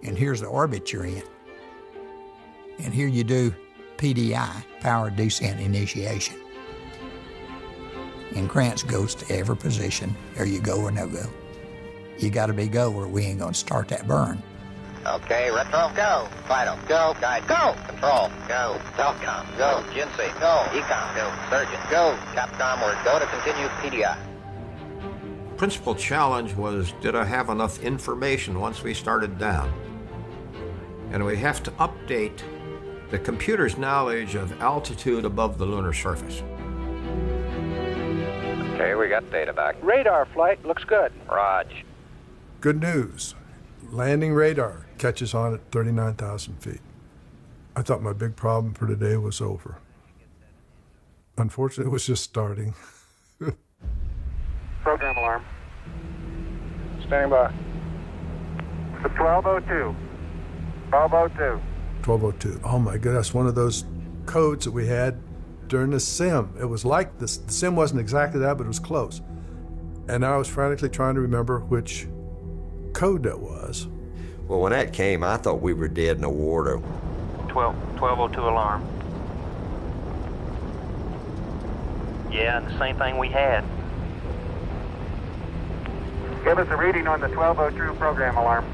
and here's the orbit you're in. And here you do PDI, powered descent initiation. And Krantz goes to every position, there you go or no go. You gotta be go or we ain't gonna start that burn. Okay, retro, go. Vital, go. Guide, go. Control, go. Telcom, go. Ginsey, go. Ecom, go. Surgeon, go. Capcom, word, go to continue PDI. Principal challenge was, did I have enough information once we started down? And we have to update the computer's knowledge of altitude above the lunar surface. Okay, we got data back. Radar flight looks good. Raj. Good news. Landing radar catches on at 39,000 feet. I thought my big problem for today was over. Unfortunately, it was just starting. Program alarm. Standing by. The 1202. 1202. 1202. Oh my goodness, one of those codes that we had during the sim. It was like this. The sim wasn't exactly that, but it was close. And I was frantically trying to remember which code that was. Well, when that came, I thought we were dead in the water. 1202 alarm. Yeah, and the same thing we had. Give us a reading on the 1202 program alarm.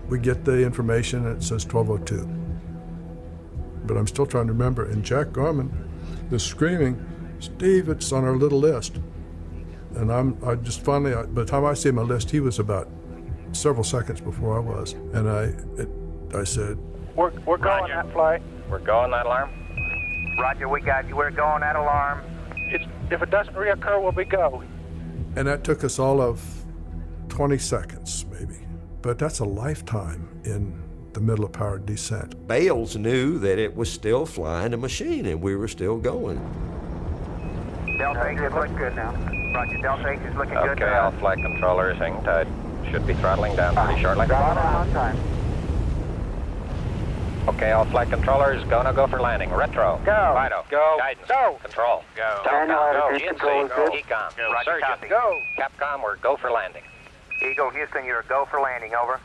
We get the information and it says 1202. But I'm still trying to remember. And Jack Gorman is screaming, "Steve, it's on our little list." And I just finally, by the time I see my list, he was about several seconds before I was. And I said, We're going that flight. We're going that alarm. Roger, we got you. We're going that alarm. If it doesn't reoccur, we'll be go. and that took us all of 20 seconds, maybe. But that's a lifetime in the middle of powered descent. Bales knew that it was still flying a machine and we were still going. Delta H is looking good now. Roger, Delta H is looking good Okay, now. all flight controllers, hang tight. Should be throttling down pretty shortly. On time. Okay, all flight controllers, go for landing. Retro. Go. Fido. Go. Guidance. Go. Control. Go. Manual Telcom. Go. attitude control is GNC. good. Ecom. Go. Roger, Surgeon. copy. Go. Capcom, we're go for landing. Eagle, Houston, you're a go for landing, over.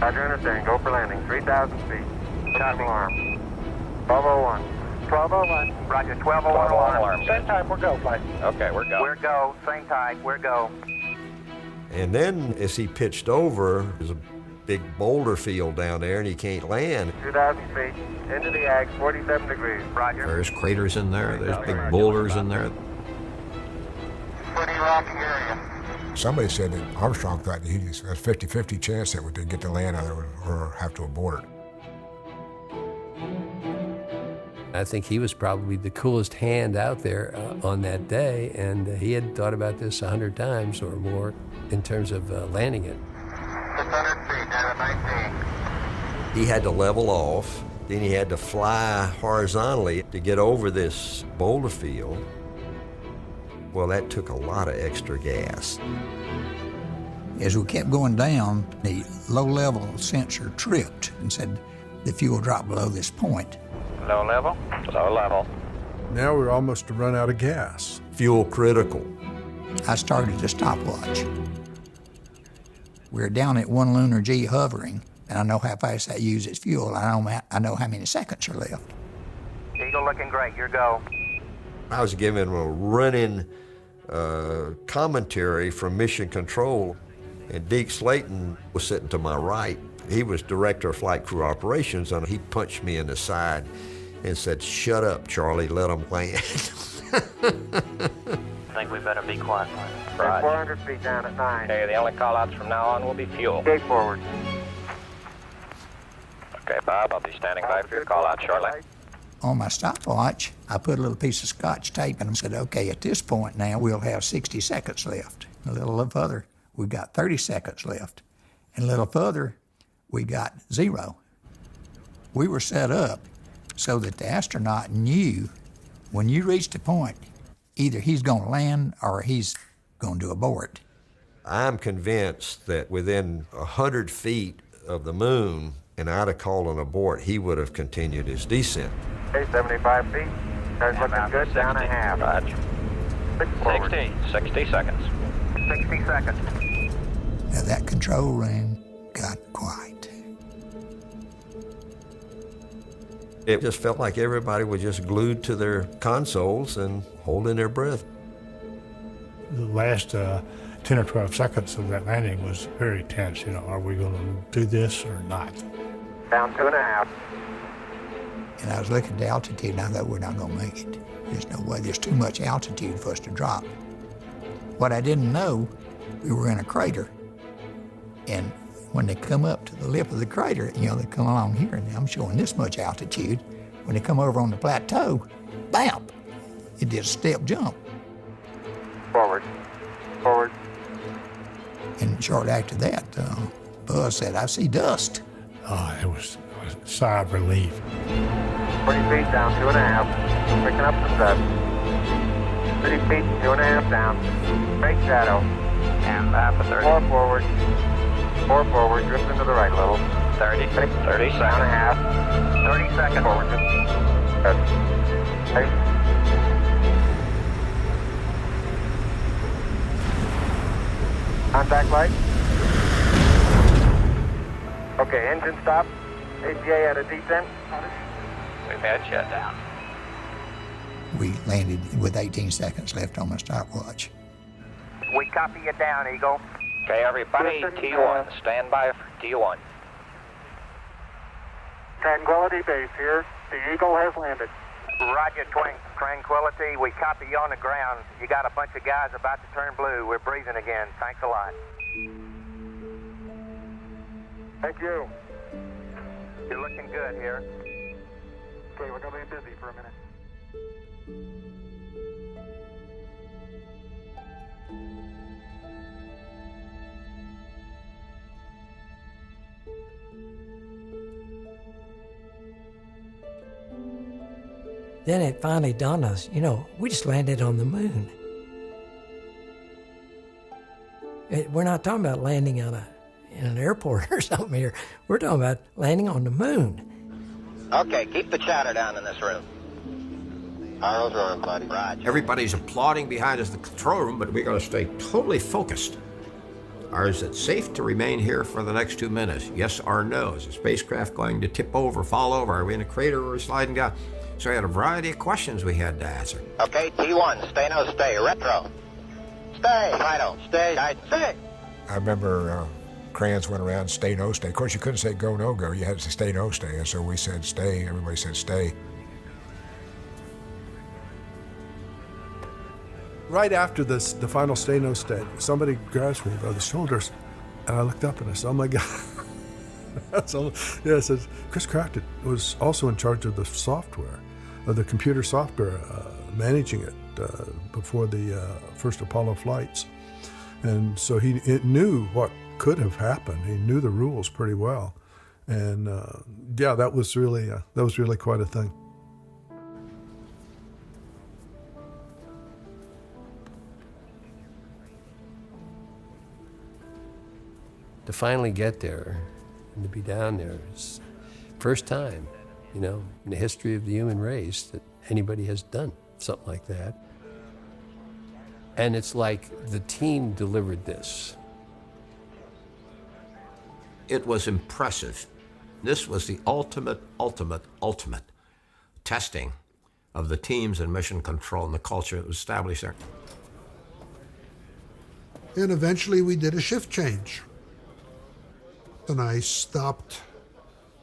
Roger, understand. Go for landing. 3,000 feet. Time alarm. 1201. 1201. Roger, 1201 alarm. Same time, we're go, flight. Okay, we're go. We're go, same time, we're go. And then as he pitched over, there's a big boulder field down there and he can't land. 2,000 feet. Into the ag, 47 degrees. Roger. There's craters in there, there's big boulders in there. Pretty rocky area. Somebody said that Armstrong thought he was a 50-50 chance that we did get to land or have to abort it. I think he was probably the coolest hand out there on that day, and he had thought about this 100 times or more in terms of landing it. 600 feet, down at 19. He had to level off, then he had to fly horizontally to get over this boulder field. Well, that took a lot of extra gas. As we kept going down, the low-level sensor tripped and said the fuel dropped below this point. Low level. Low level. Now we're almost to run out of gas. Fuel critical. I started the stopwatch. We're down at 1 lunar G hovering, and I know how fast that uses fuel. I know how many seconds are left. Eagle looking great, you're go. I was giving him a running commentary from Mission Control, and Deke Slayton was sitting to my right. He was director of flight crew operations, and he punched me in the side and said, "Shut up, Charlie, let them land." I think we better be quiet. Right. 400 feet down at 9. Okay, the only call-outs from now on will be fuel. Gate forward. Okay, Bob, I'll be standing by for your call-out shortly. On my stopwatch, I put a little piece of Scotch tape and said, okay, at this point now, we'll have 60 seconds left. A little further, we've got 30 seconds left. And a little further, we got 0. We were set up so that the astronaut knew when you reached a point, either he's going to land or he's going to abort. I'm convinced that within 100 feet of the moon, and I'd have called an abort, he would have continued his descent. Okay, 75 feet. Guys looking good, down a half. Roger. 60 seconds. 60 seconds. Now that control room got quiet. It just felt like everybody was just glued to their consoles and holding their breath. The last 10 or 12 seconds of that landing was very tense. You know, are we going to do this or not? Down 2.5. And I was looking at the altitude and I thought, we're not going to make it. There's no way. There's too much altitude for us to drop. What I didn't know, we were in a crater. And when they come up to the lip of the crater, you know, they come along here and I'm showing this much altitude. When they come over on the plateau, bam, it did a step jump. Forward. Forward. And shortly after that, Buzz said, I see dust. Oh, it was a sigh of relief. 20 feet down, 2.5. Picking up the set. 30 feet, 2.5 down. Break shadow. And half a 30. 4 forward. 4 forward, drift into the right level. 30. 30 Down a half. 30 seconds. Forward. Good. Contact light. Okay, engine stop. ATA at a descent. We've had shutdown. We landed with 18 seconds left on my stopwatch. We copy you down, Eagle. Okay, everybody, T1. Stand by for T1. Tranquility Base here. The Eagle has landed. Roger, Tranquility. We copy you on the ground. You got a bunch of guys about to turn blue. We're breathing again. Thanks a lot. Thank you. You're looking good here. Okay, we're going to be busy for a minute. Then it finally dawned on us, we just landed on the moon. We're not talking about landing in an airport or something here. We're talking about landing on the moon. Okay, keep the chatter down in this room. Roger. Everybody's applauding behind us in the control room, but we got to stay totally focused. Is it safe to remain here for the next 2 minutes? Yes or no? Is the spacecraft going to tip over, fall over? Are we in a crater or sliding down? So we had a variety of questions we had to answer. Okay, T1, stay, no, stay. Retro. Stay. Fido, stay. Stay. I remember Crayons went around, stay, no, stay. Of course, you couldn't say go, no, go. You had to say stay, no, stay. And so we said stay. Everybody said stay. Right after the final stay, no stay, somebody grabs me by the shoulders, and I looked up and I said, oh my God. It says Chris Crafton was also in charge of the software, of the computer software, managing it before the first Apollo flights. And so he knew what could have happened. He knew the rules pretty well. And that was really quite a thing. To finally get there and to be down there is first time, in the history of the human race that anybody has done something like that. And it's like the team delivered this. It was impressive. This was the ultimate testing of the teams and mission control and the culture that was established there. And eventually we did a shift change. And I stopped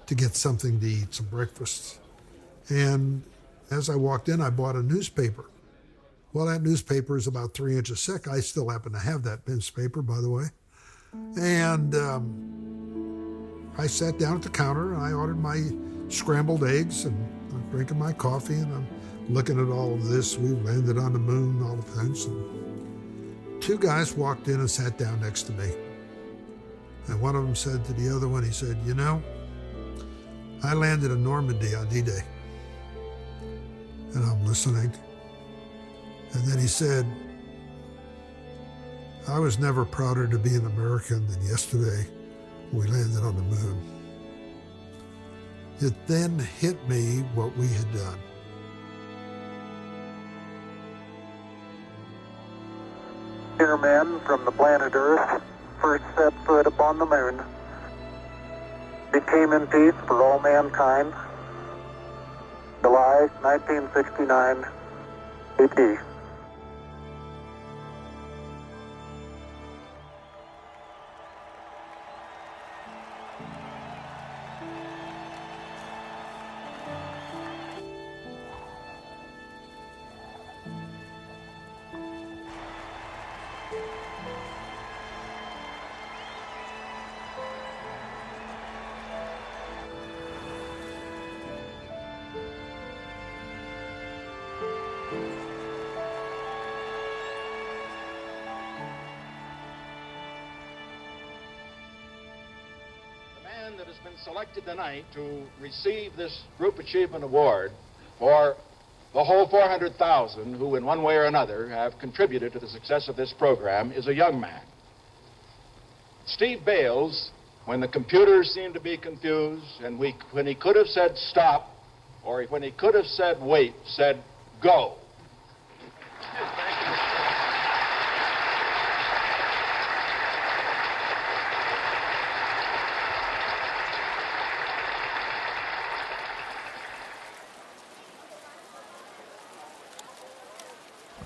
to get something to eat, some breakfast. And as I walked in, I bought a newspaper. Well, that newspaper is about 3 inches thick. I still happen to have that newspaper, by the way. And I sat down at the counter and I ordered my scrambled eggs and I'm drinking my coffee and I'm looking at all of this. We landed on the moon, all the things. And 2 guys walked in and sat down next to me. And one of them said to the other one, he said, I landed in Normandy on D-Day. And I'm listening. And then he said, I was never prouder to be an American than yesterday when we landed on the moon. It then hit me what we had done. Dear men from the planet Earth, first set foot upon the moon, became in peace for all mankind, July 1969, AD. been selected tonight to receive this Group Achievement Award for the whole 400,000 who in one way or another have contributed to the success of this program is a young man. Steve Bales, when the computers seemed to be confused and when he could have said stop or when he could have said wait, said go.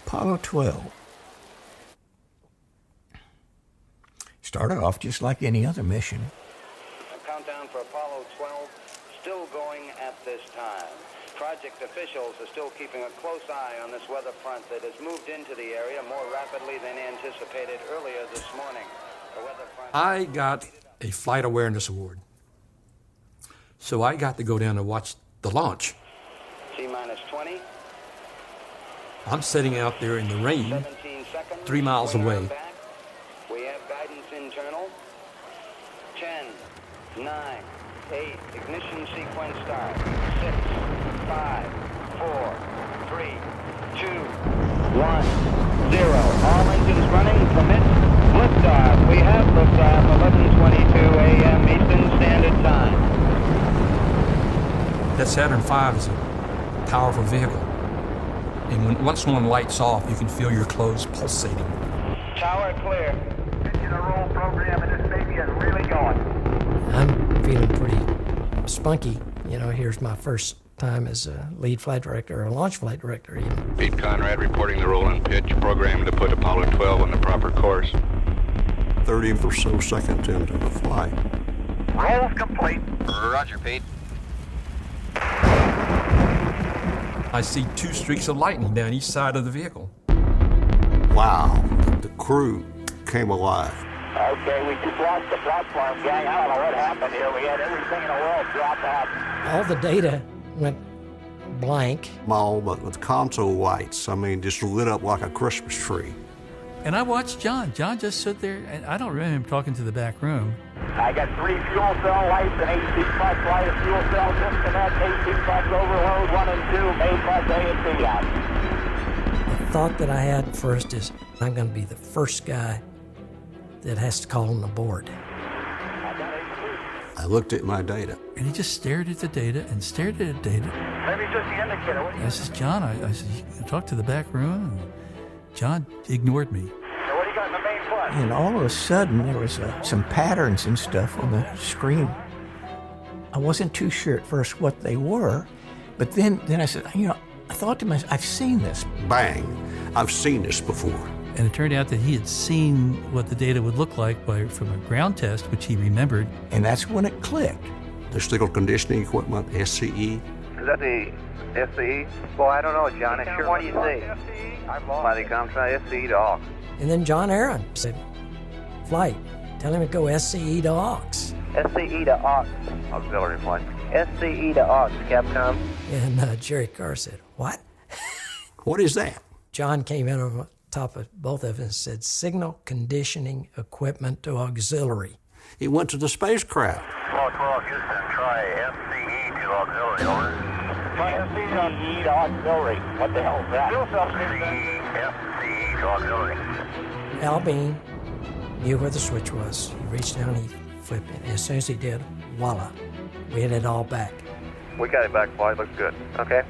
Apollo 12 started off just like any other mission. A countdown for Apollo 12 still going at this time. Project officials are still keeping a close eye on this weather front that has moved into the area more rapidly than anticipated earlier this morning. The weather front... I got a Flight Awareness Award. So I got to go down and watch the launch. T-minus 20. I'm sitting out there in the rain, 3 miles away. We have guidance internal. 10, 9, 8, ignition sequence start. 6, 5, 4, 3, 2, 1, 0. All engines running, commit, liftoff. We have liftoff, 11:22 a.m. Eastern Standard Time. That Saturn V is a powerful vehicle. And once one lights off, you can feel your clothes pulsating. Tower clear. Engine roll program and this baby is really going. I'm feeling pretty spunky. You know, here's my first time as a lead flight director or a launch flight director even. Pete Conrad reporting the roll and pitch, programmed to put Apollo 12 on the proper course. 30 or so seconds into the flight. Roll complete. Roger, Pete. I see 2 streaks of lightning down each side of the vehicle. Wow, the crew came alive. Okay, we just lost the platform, gang. I don't know what happened here. We had everything in the world drop out. All the data went blank. All but with console lights, I mean, just lit up like a Christmas tree. And I watched John. John just stood there, and I don't remember him talking to the back room. I got 3 fuel cell lights and 8 C-plus light, a fuel cell disconnect, 8 C-plus overload, 1 and 2, A plus A and B out. The thought that I had first is I'm going to be the first guy that has to call on the board. I looked at my data. And he just stared at the data and stared at the data. Maybe just the indicator. What do you I says, John, I said, you talk to the back room. And John ignored me. So what do you got in the main front? And all of a sudden, there was some patterns and stuff on the screen. I wasn't too sure at first what they were, but then I said, I thought to myself, I've seen this. Bang, I've seen this before. And it turned out that he had seen what the data would look like from a ground test, which he remembered. And that's when it clicked. The signal conditioning equipment, SCE. Is that the SCE? Boy, I don't know, John. Sure. What do you see? Somebody comes from SCE to AUX. And then John Aaron said, Flight, tell him to go SCE to AUX. SCE to AUX. Auxiliary flight. SCE to AUX, Capcom. And Jerry Carr said, what? What is that? John came in over top of both of us and said, signal conditioning equipment to auxiliary. He went to the spacecraft. Apollo 12, Houston, try SCE to auxiliary, over. Try SCE to auxiliary. What the hell is that? SCE to auxiliary. Al Bean knew where the switch was. He reached down, he flipped it. And as soon as he did, voila, we had it all back. We got it back, flight. Looks good. Okay.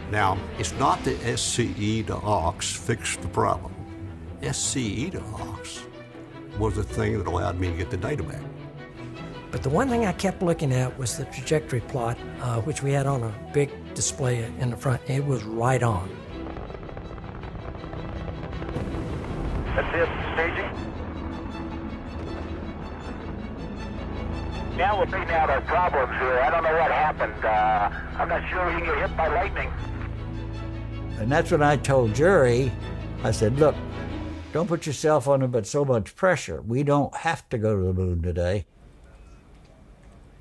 Now, it's not that SCE to AUX fixed the problem. SCE to AUX was the thing that allowed me to get the data back. But the one thing I kept looking at was the trajectory plot, which we had on a big display in the front. It was right on. That's it. Staging. Now we're figuring out our problems here. I don't know what happened. I'm not sure we can get hit by lightning. And that's when I told Jerry, I said, look, don't put yourself under but so much pressure. We don't have to go to the moon today.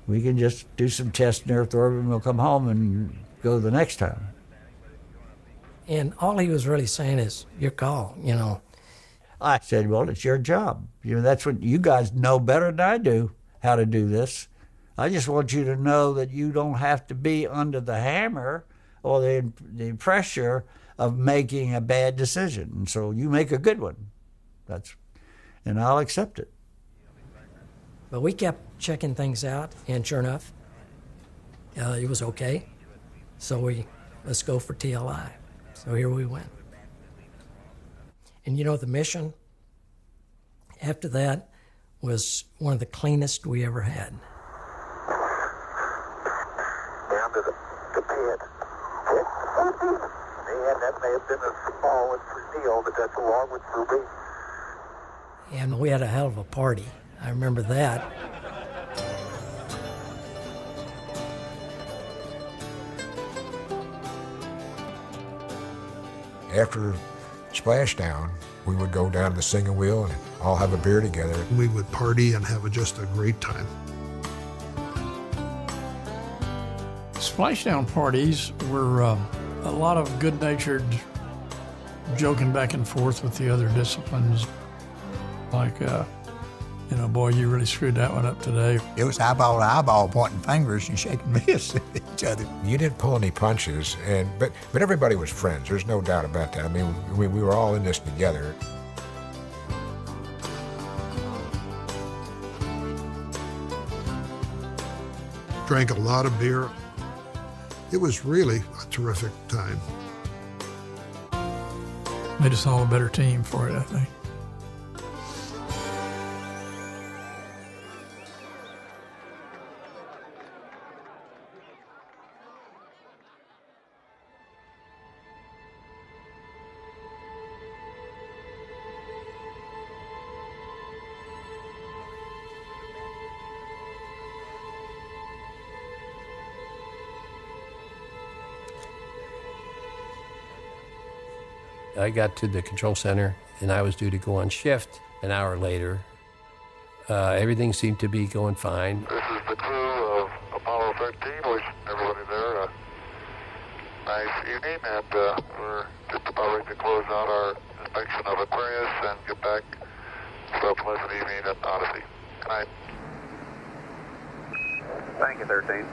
We can just do some tests in Earth orbit and we'll come home and go the next time. And all he was really saying is, your call, I said, well, it's your job. That's what you guys know better than I do, how to do this. I just want you to know that you don't have to be under the hammer or the pressure of making a bad decision. And so you make a good one. And I'll accept it. But we kept checking things out, and sure enough, it was okay. So let's go for TLI. So here we went. And you know, the mission after that was one of the cleanest we ever had. Down to the pit. Man, that may have been a small and for Neil, but that's a long one for me. And we had a hell of a party. I remember that. After splashdown, we would go down to the singing wheel and all have a beer together. We would party and have just a great time. Splashdown parties were a lot of good-natured joking back and forth with the other disciplines. Like, boy, you really screwed that one up today. It was eyeball to eyeball, pointing fingers and shaking fists at each other. You didn't pull any punches, but everybody was friends. There's no doubt about that. I mean, we were all in this together. Drank a lot of beer. It was really a terrific time. Made us all a better team for it, I think. I got to the control center, and I was due to go on shift an hour later. Everything seemed to be going fine. This is the crew of Apollo 13. Wish everybody there a nice evening, and we're just about ready to close out our inspection of Aquarius and get back to a pleasant evening at Odyssey. Good night. Thank you, 13.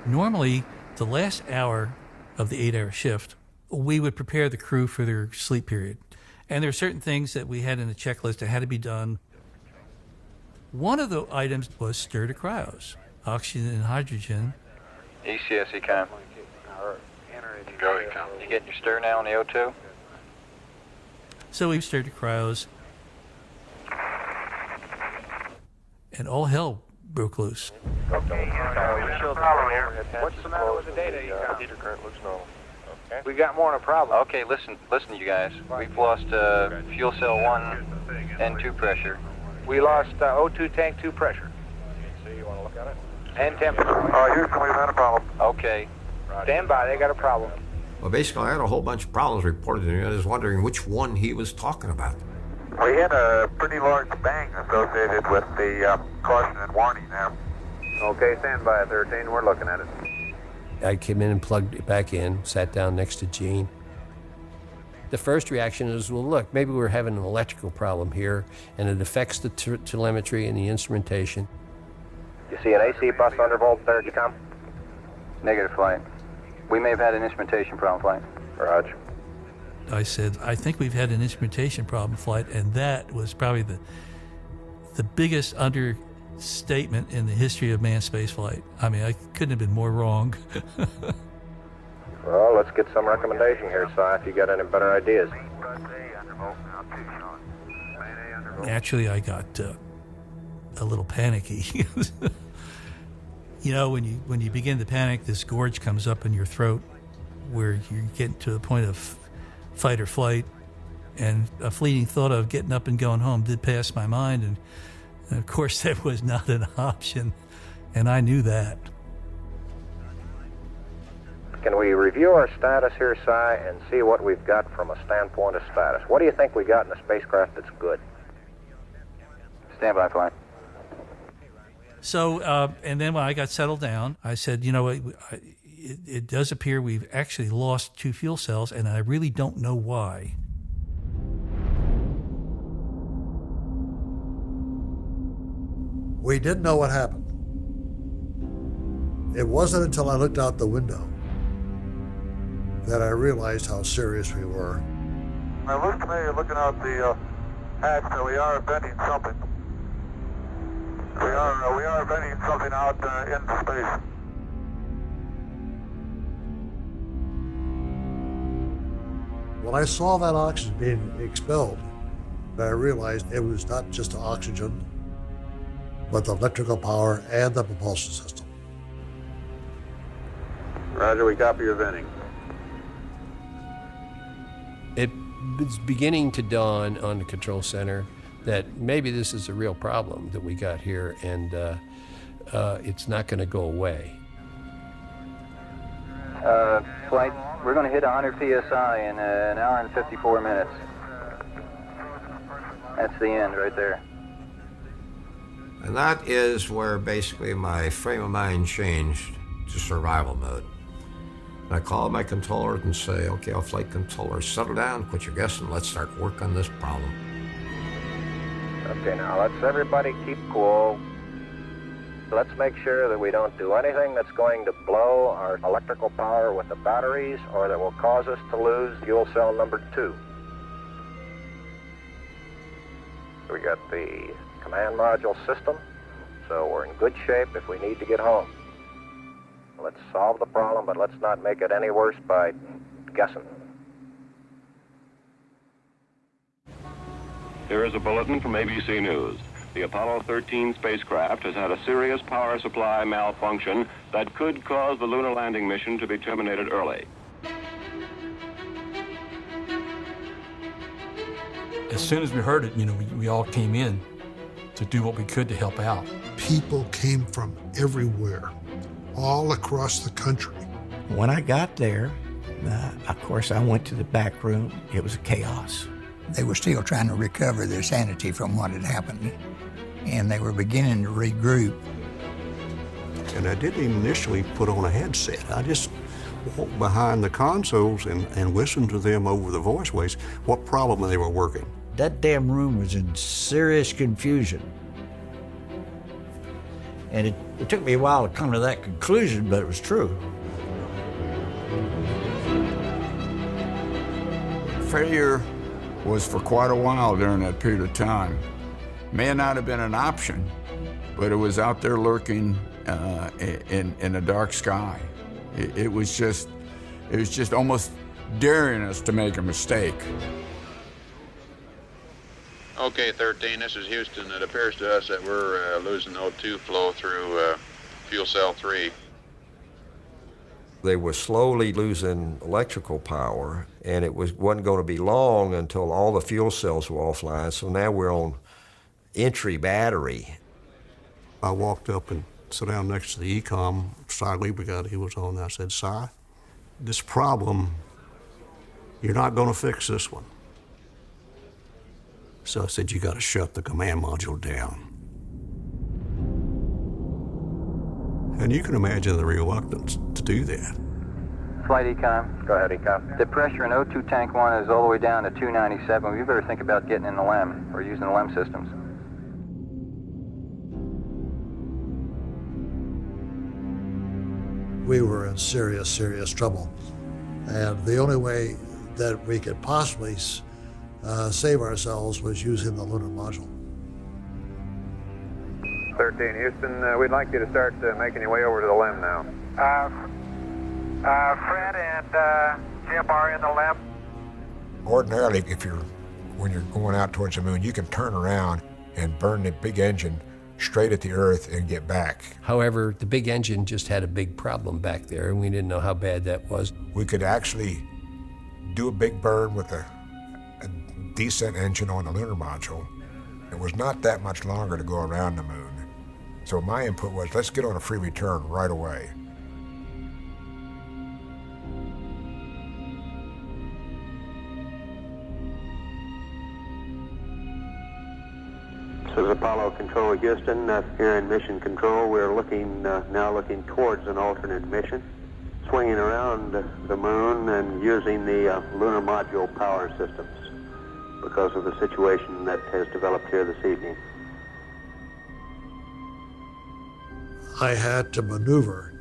Normally, the last hour of the 8-hour shift, we would prepare the crew for their sleep period. And there are certain things that we had in the checklist that had to be done. One of the items was stir to cryos, oxygen and hydrogen. ECS econ. Go econ. You getting your stir now on the O2? So we stirred to cryos. And all hell broke loose. What's the matter with the data, econ? Heater current looks normal. Okay. We got more than a problem. Okay, listen, you guys. We've lost fuel cell 1 and 2 pressure. We lost O2 tank 2 pressure. See, you want to look at it? And temperature. Houston, we've had a problem. Okay. Stand by, they got a problem. Well, basically, I had a whole bunch of problems reported to me. I was wondering which one he was talking about. We had a pretty large bang associated with the caution and warning there. Okay, stand by, 13. We're looking at it. I came in and plugged it back in, sat down next to Gene. The first reaction is, well, look, maybe we're having an electrical problem here, and it affects the telemetry and the instrumentation. You see an AC bus undervolt there, Econ? Negative, flight. We may have had an instrumentation problem, flight. Roger. I said, I think we've had an instrumentation problem, flight, and that was probably the biggest understatement in the history of manned spaceflight. I mean, I couldn't have been more wrong. Well, let's get some recommendation here, Si, if you got any better ideas. Actually, I got a little panicky. You know, when you begin to panic, this gorge comes up in your throat where you get to the point of fight or flight, and a fleeting thought of getting up and going home did pass my mind, and of course that was not an option, and I knew that. Can we review our status here, Si, and see what we've got from a standpoint of status? What do you think we got in the spacecraft that's good? Stand by, flight. So, and then when I got settled down, I said, you know, it does appear we've actually lost 2 fuel cells, and I really don't know why. We didn't know what happened. It wasn't until I looked out the window that I realized how serious we were. It looks to me, looking out the hatch, that we are venting something. We are venting something out into space. When I saw that oxygen being expelled, I realized it was not just the oxygen, but the electrical power and the propulsion system. Roger, we copy your venting. It was beginning to dawn on the control center that maybe this is a real problem that we got here, and it's not going to go away. Flight, we're going to hit 100 psi in an hour and 54 minutes. That's the end right there. And that is where basically my frame of mind changed to survival mode. And I called my controllers and say, okay, our flight controllers, settle down, quit your guessing, let's start work on this problem. Okay, now let's everybody keep cool. Let's make sure that we don't do anything that's going to blow our electrical power with the batteries or that will cause us to lose fuel cell number 2. We got the command module system, so we're in good shape if we need to get home. Let's solve the problem, but let's not make it any worse by guessing. Here is a bulletin from ABC News. The Apollo 13 spacecraft has had a serious power supply malfunction that could cause the lunar landing mission to be terminated early. As soon as we heard it, we all came in to do what we could to help out. People came from everywhere, all across the country. When I got there, of course, I went to the back room. It was chaos. They were still trying to recover their sanity from what had happened, and they were beginning to regroup. And I didn't initially put on a headset. I just walked behind the consoles and listened to them over the voiceways what problem they were working. That damn room was in serious confusion. And it took me a while to come to that conclusion, but it was true. Failure was for quite a while during that period of time. May not have been an option, but it was out there lurking in a dark sky. It was just almost daring us to make a mistake. Okay, 13, this is Houston. It appears to us that we're losing O2 flow through fuel cell 3. They were slowly losing electrical power, and it wasn't going to be long until all the fuel cells were offline, so now we're on entry battery. I walked up and sat down next to the ECOM Cy Liebergut, he was on, and I said, Cy, this problem, you're not going to fix this one. So I said, you got to shut the command module down. And you can imagine the reluctance to do that. Flight Econ. Go ahead, Econ. The pressure in O2 tank 1 is all the way down to 297. We better think about getting in the LEM or using the LEM systems. We were in serious, serious trouble. And the only way that we could possibly save ourselves was using the lunar module. 13, Houston, we'd like you to start making your way over to the LEM now. Fred and Jim are in the LEM. Ordinarily, when you're going out towards the moon, you can turn around and burn the big engine straight at the Earth and get back. However, the big engine just had a big problem back there, and we didn't know how bad that was. We could actually do a big burn with a descent engine on the lunar module. It was not that much longer to go around the moon. So my input was, let's get on a free return right away. This is Apollo Control Houston. Here in Mission Control, we're now looking towards an alternate mission, swinging around the moon and using the lunar module power systems because of the situation that has developed here this evening. I had to maneuver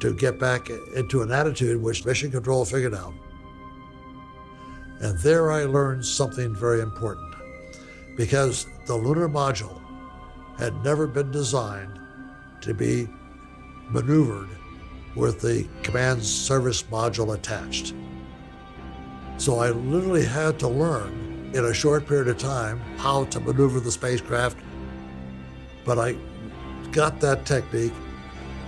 to get back into an attitude which Mission Control figured out. And there I learned something very important, because the lunar module had never been designed to be maneuvered with the command service module attached. So I literally had to learn in a short period of time how to maneuver the spacecraft. But I got that technique,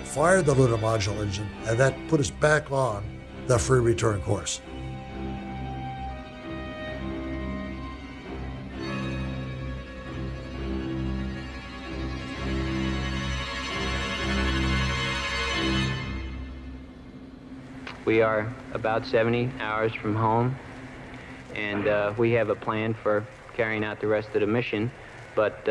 fired the lunar module engine, and that put us back on the free return course. We are about 70 hours from home, and we have a plan for carrying out the rest of the mission, but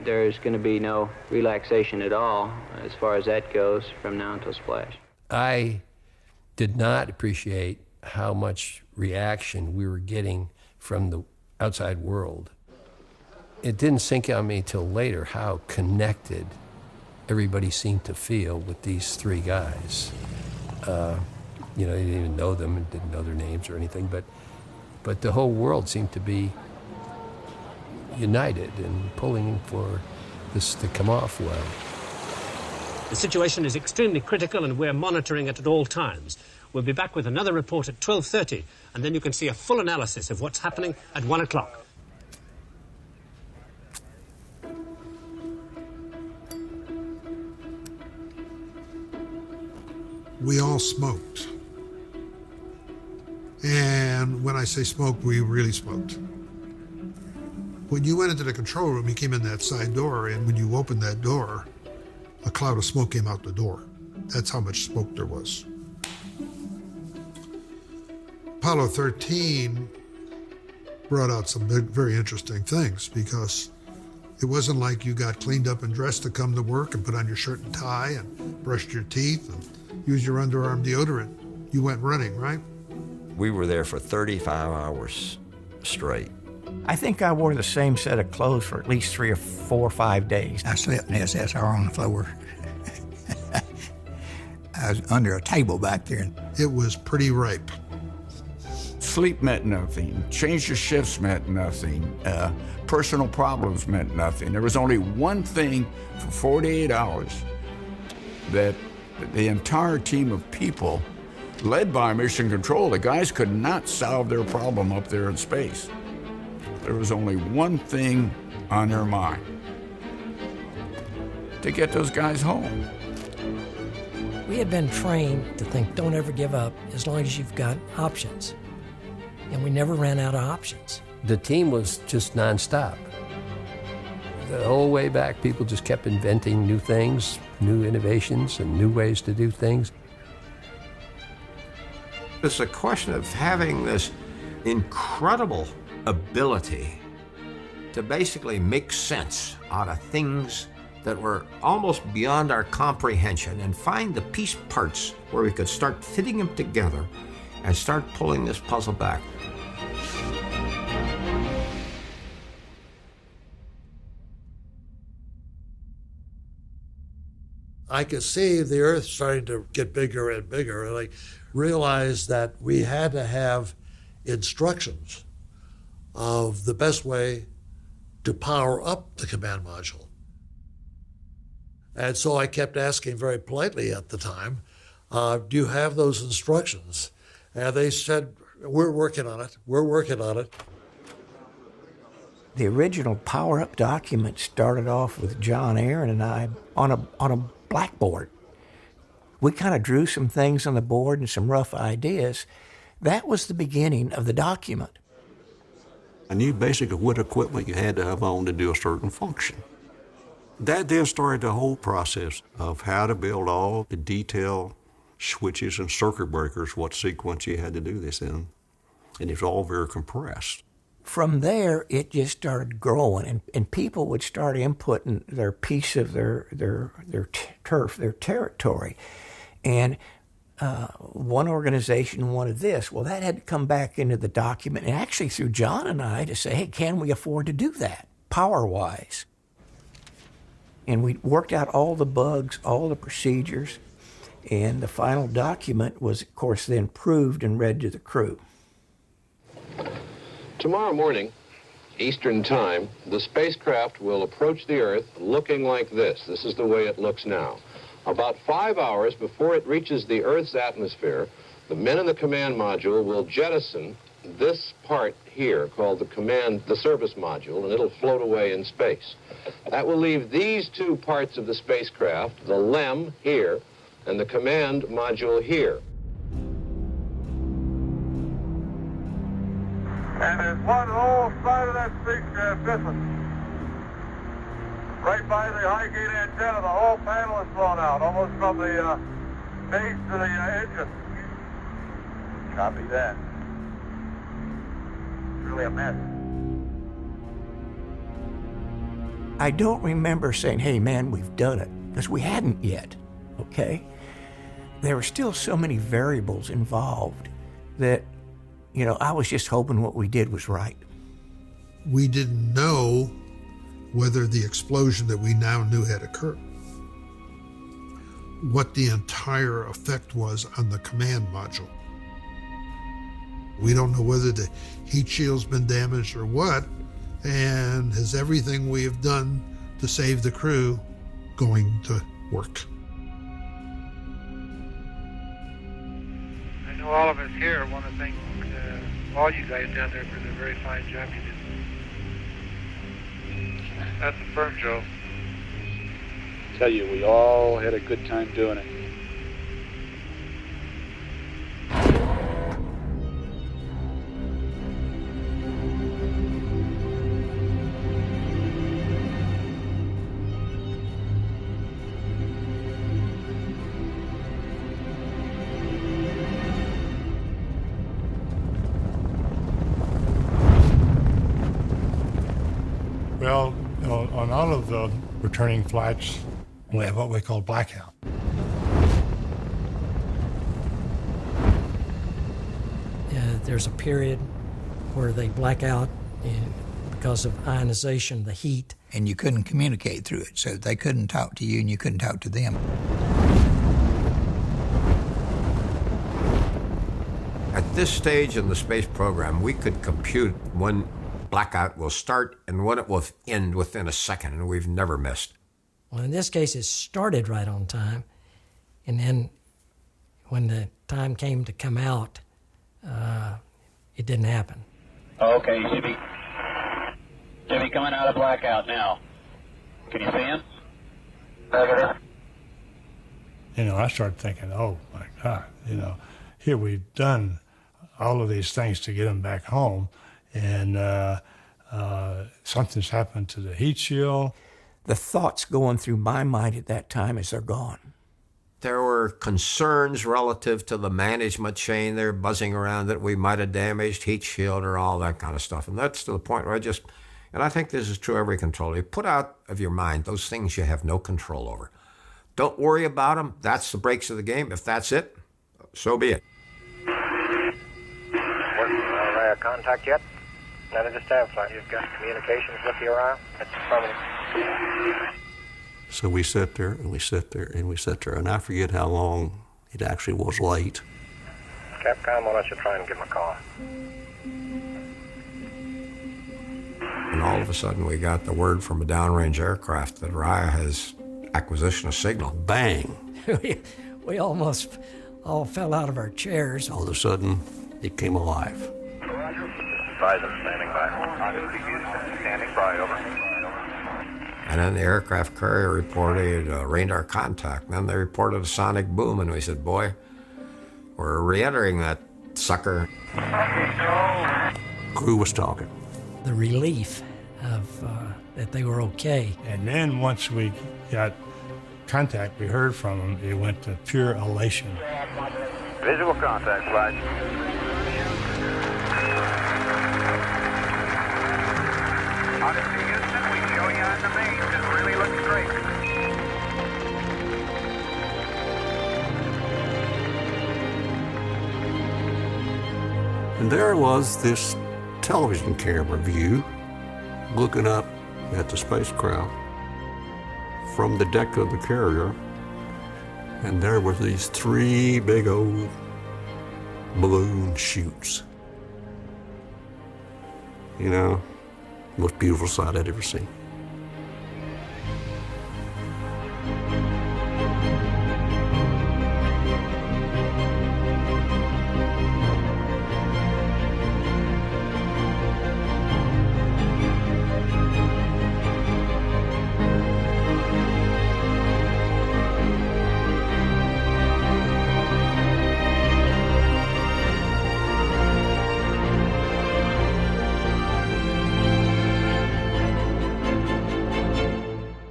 there's going to be no relaxation at all as far as that goes from now until splash. I did not appreciate how much reaction we were getting from the outside world. It didn't sink on me till later how connected everybody seemed to feel with these three guys. You know, they didn't even know them and didn't know their names or anything, but the whole world seemed to be united and pulling for this to come off well. The situation is extremely critical and we're monitoring it at all times. We'll be back with another report at 12:30, and then you can see a full analysis of what's happening at 1 o'clock. We all smoked. And when I say smoked, we really smoked. When you went into the control room, you came in that side door, and when you opened that door, a cloud of smoke came out the door. That's how much smoke there was. Apollo 13 brought out some very interesting things, because it wasn't like you got cleaned up and dressed to come to work and put on your shirt and tie and brushed your teeth and used your underarm deodorant. You went running, right? We were there for 35 hours straight. I think I wore the same set of clothes for at least 3 or 4 or 5 days. I slept in the SSR on the floor. I was under a table back there. It was pretty ripe. Sleep meant nothing. Change of shifts meant nothing. Personal problems meant nothing. There was only one thing for 48 hours that the entire team of people, led by Mission Control, the guys could not solve their problem up there in space. There was only one thing on their mind: to get those guys home. We had been trained to think, don't ever give up as long as you've got options. And we never ran out of options. The team was just nonstop. The whole way back, people just kept inventing new things, new innovations, and new ways to do things. It's a question of having this incredible ability to basically make sense out of things that were almost beyond our comprehension, and find the piece parts where we could start fitting them together and start pulling this puzzle back. I could see the Earth starting to get bigger and bigger, and I realized that we had to have instructions of the best way to power up the command module. And so I kept asking very politely at the time, do you have those instructions? And they said, we're working on it, we're working on it. The original power-up document started off with John Aaron and I on a blackboard. We kind of drew some things on the board and some rough ideas. That was the beginning of the document. I knew basically what equipment you had to have on to do a certain function. That then started the whole process of how to build all the detail switches and circuit breakers, what sequence you had to do this in. And it's all very compressed. From there, it just started growing, and people would start inputting their piece of their turf, their territory. And one organization wanted this. Well, that had to come back into the document, and actually through John and I to say, hey, can we afford to do that, power-wise? And we worked out all the bugs, all the procedures, And the final document was, of course, then proved and read to the crew. Tomorrow morning, Eastern Time, the spacecraft will approach the Earth looking like this. This is the way it looks now. About 5 hours before it reaches the Earth's atmosphere, the men in the command module will jettison this part here called the service module, and it'll float away in space. That will leave these two parts of the spacecraft, the LEM here and the command module here. And there's one whole side of that spacecraft missing. Right by the high gate antenna, the whole panel is blown out, almost from the base to the engine. Copy that. It's really a mess. I don't remember saying, hey man, we've done it, because we hadn't yet, okay? There were still so many variables involved that, you know, I was just hoping what we did was right. We didn't know whether the explosion that we now knew had occurred, what the entire effect was on the command module. We don't know whether the heat shield's been damaged or what, and has everything we have done to save the crew going to work. I know all of us here want to thank all you guys down there for the very fine job you did. That's a firm, Joe. Tell you, we all had a good time doing it. Well, on all of the returning flights, we have what we call blackout. There's a period where they black out because of ionization, the heat. And you couldn't communicate through it, so they couldn't talk to you and you couldn't talk to them. At this stage in the space program, we could compute when blackout will start and when it will end within a second, and we've never missed. Well, in this case, it started right on time, and then when the time came to come out, it didn't happen. Okay, you should be coming out of blackout now. Can you see him? Negative. You know, I started thinking, oh my God, you know, here we've done all of these things to get them back home, and something's happened to the heat shield. The thoughts going through my mind at that time is they're gone. There were concerns relative to the management chain. They're buzzing around that we might have damaged heat shield or all that kind of stuff. And that's to the point where and I think this is true of every controller, you put out of your mind those things you have no control over. Don't worry about them. That's the breaks of the game. If that's it, so be it. Contact yet? None of the staff flight. You've got communications with the Orion? That's affirmative. So we sat there, and we sat there, and we sat there, and I forget how long it actually was late. Capcom, why don't you try and give him a call? And all of a sudden, we got the word from a downrange aircraft that Raya has acquisition of signal. Bang! we almost all fell out of our chairs. All of a sudden, it came alive. Advisor, standing by. Standing by, over. And then the aircraft carrier reported radar contact. And then they reported a sonic boom, and we said, boy, we're re-entering that sucker. Crew was talking. The relief of that they were okay. And then once we got contact, we heard from them, it went to pure elation. Visual contact, flight. Odyssey Houston, we show you on the main. It really looks great. And there was this television camera view looking up at the spacecraft from the deck of the carrier, And there were these 3 big old balloon chutes. You know, most beautiful sight I'd ever seen.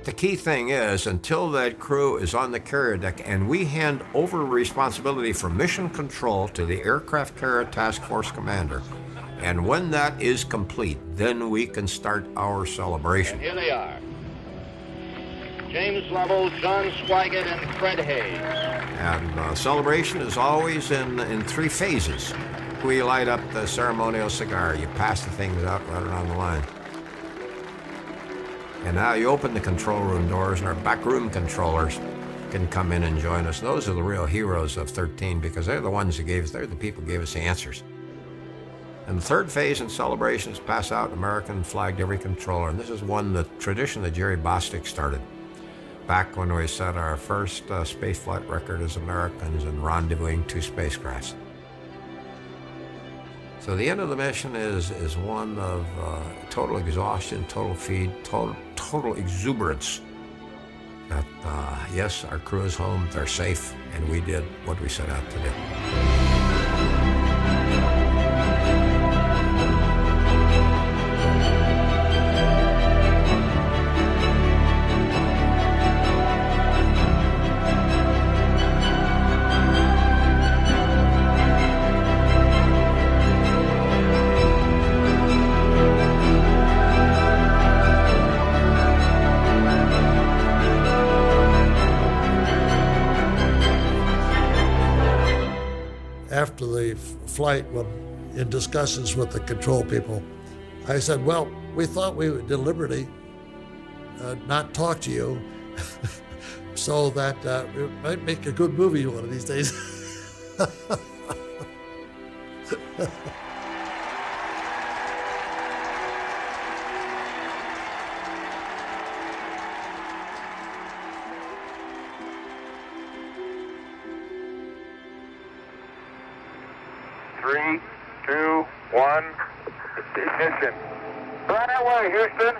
The key thing is, until that crew is on the carrier deck and we hand over responsibility for mission control to the Aircraft Carrier Task Force commander, and when that is complete, then we can start our celebration. And here they are. James Lovell, John Swigat, and Fred Hayes. And celebration is always in 3 phases. We light up the ceremonial cigar. You pass the things out right around the line. And now you open the control room doors, and our backroom controllers can come in and join us. Those are the real heroes of 13, because they're the ones they're the people who gave us the answers. And the 3rd phase in celebration is pass out American flag to every controller. And this is the tradition that Jerry Bostic started back when we set our first spaceflight record as Americans in rendezvousing 2 spacecrafts. So the end of the mission is one of total exhaustion, total feed, total exuberance. That, yes, our crew is home, they're safe, and we did what we set out to do. After the flight, when in discussions with the control people, I said, well, we thought we would deliberately not talk to you so that it might make a good movie one of these days. Three, two, one, ignition. Right away, Houston.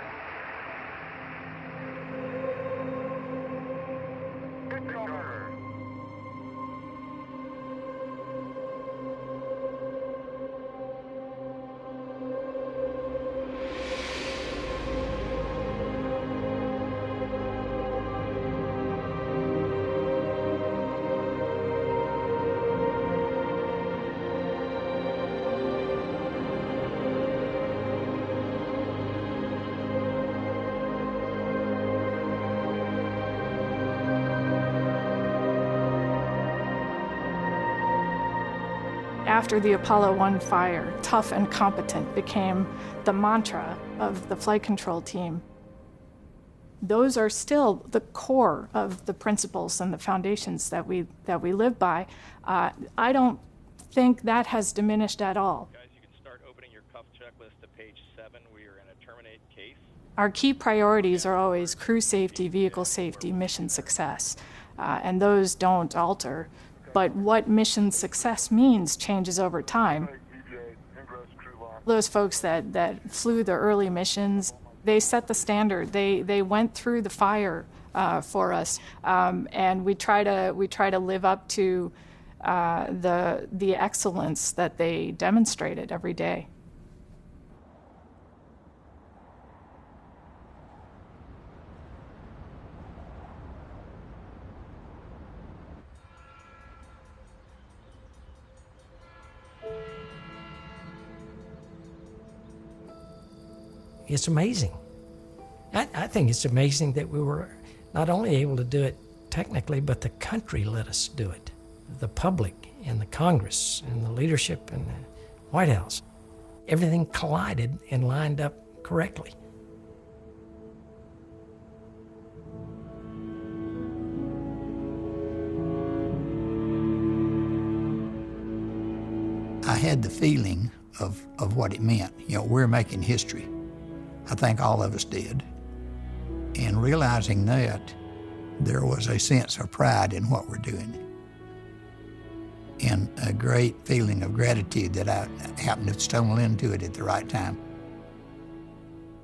After the Apollo 1 fire, tough and competent became the mantra of the flight control team. Those are still the core of the principles and the foundations that we live by. I don't think that has diminished at all. Guys, you can start opening your cuff checklist to page 7. We are in a terminate case. Our key priorities are always crew safety, vehicle safety, mission success, and those don't alter. But what mission success means changes over time. Those folks that flew the early missions, they set the standard. They went through the fire for us, and we try to live up to the excellence that they demonstrated every day. It's amazing. I think it's amazing that we were not only able to do it technically, but the country let us do it. The public and the Congress and the leadership and the White House. Everything collided and lined up correctly. had the feeling of what it meant. You know, we're making history. I think all of us did. And realizing that, there was a sense of pride in what we're doing and a great feeling of gratitude that I happened to stumble into it at the right time.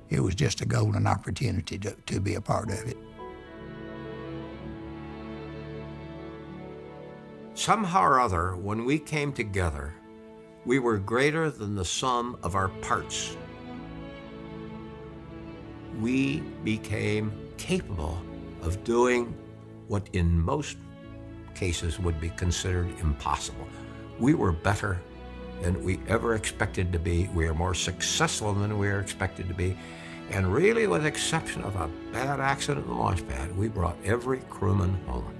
It was just a golden opportunity to be a part of it. Somehow or other, when we came together, we were greater than the sum of our parts. We became capable of doing what in most cases would be considered impossible. We were better than we ever expected to be. We are more successful than we were expected to be. And really, with the exception of a bad accident in the launch pad, we brought every crewman home.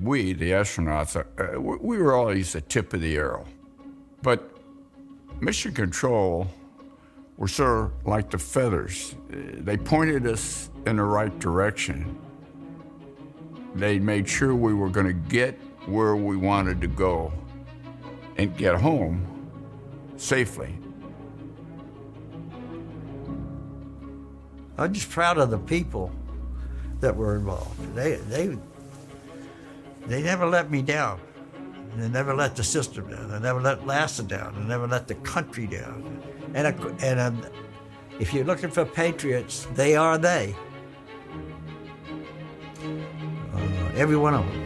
We, the astronauts, we were always the tip of the arrow. But Mission Control were sort of like the feathers. They pointed us in the right direction. They made sure we were going to get where we wanted to go and get home safely. I'm just proud of the people that were involved. They never let me down. They never let the system down. They never let NASA down. They never let the country down. And if you're looking for patriots, they are they. Every one of them.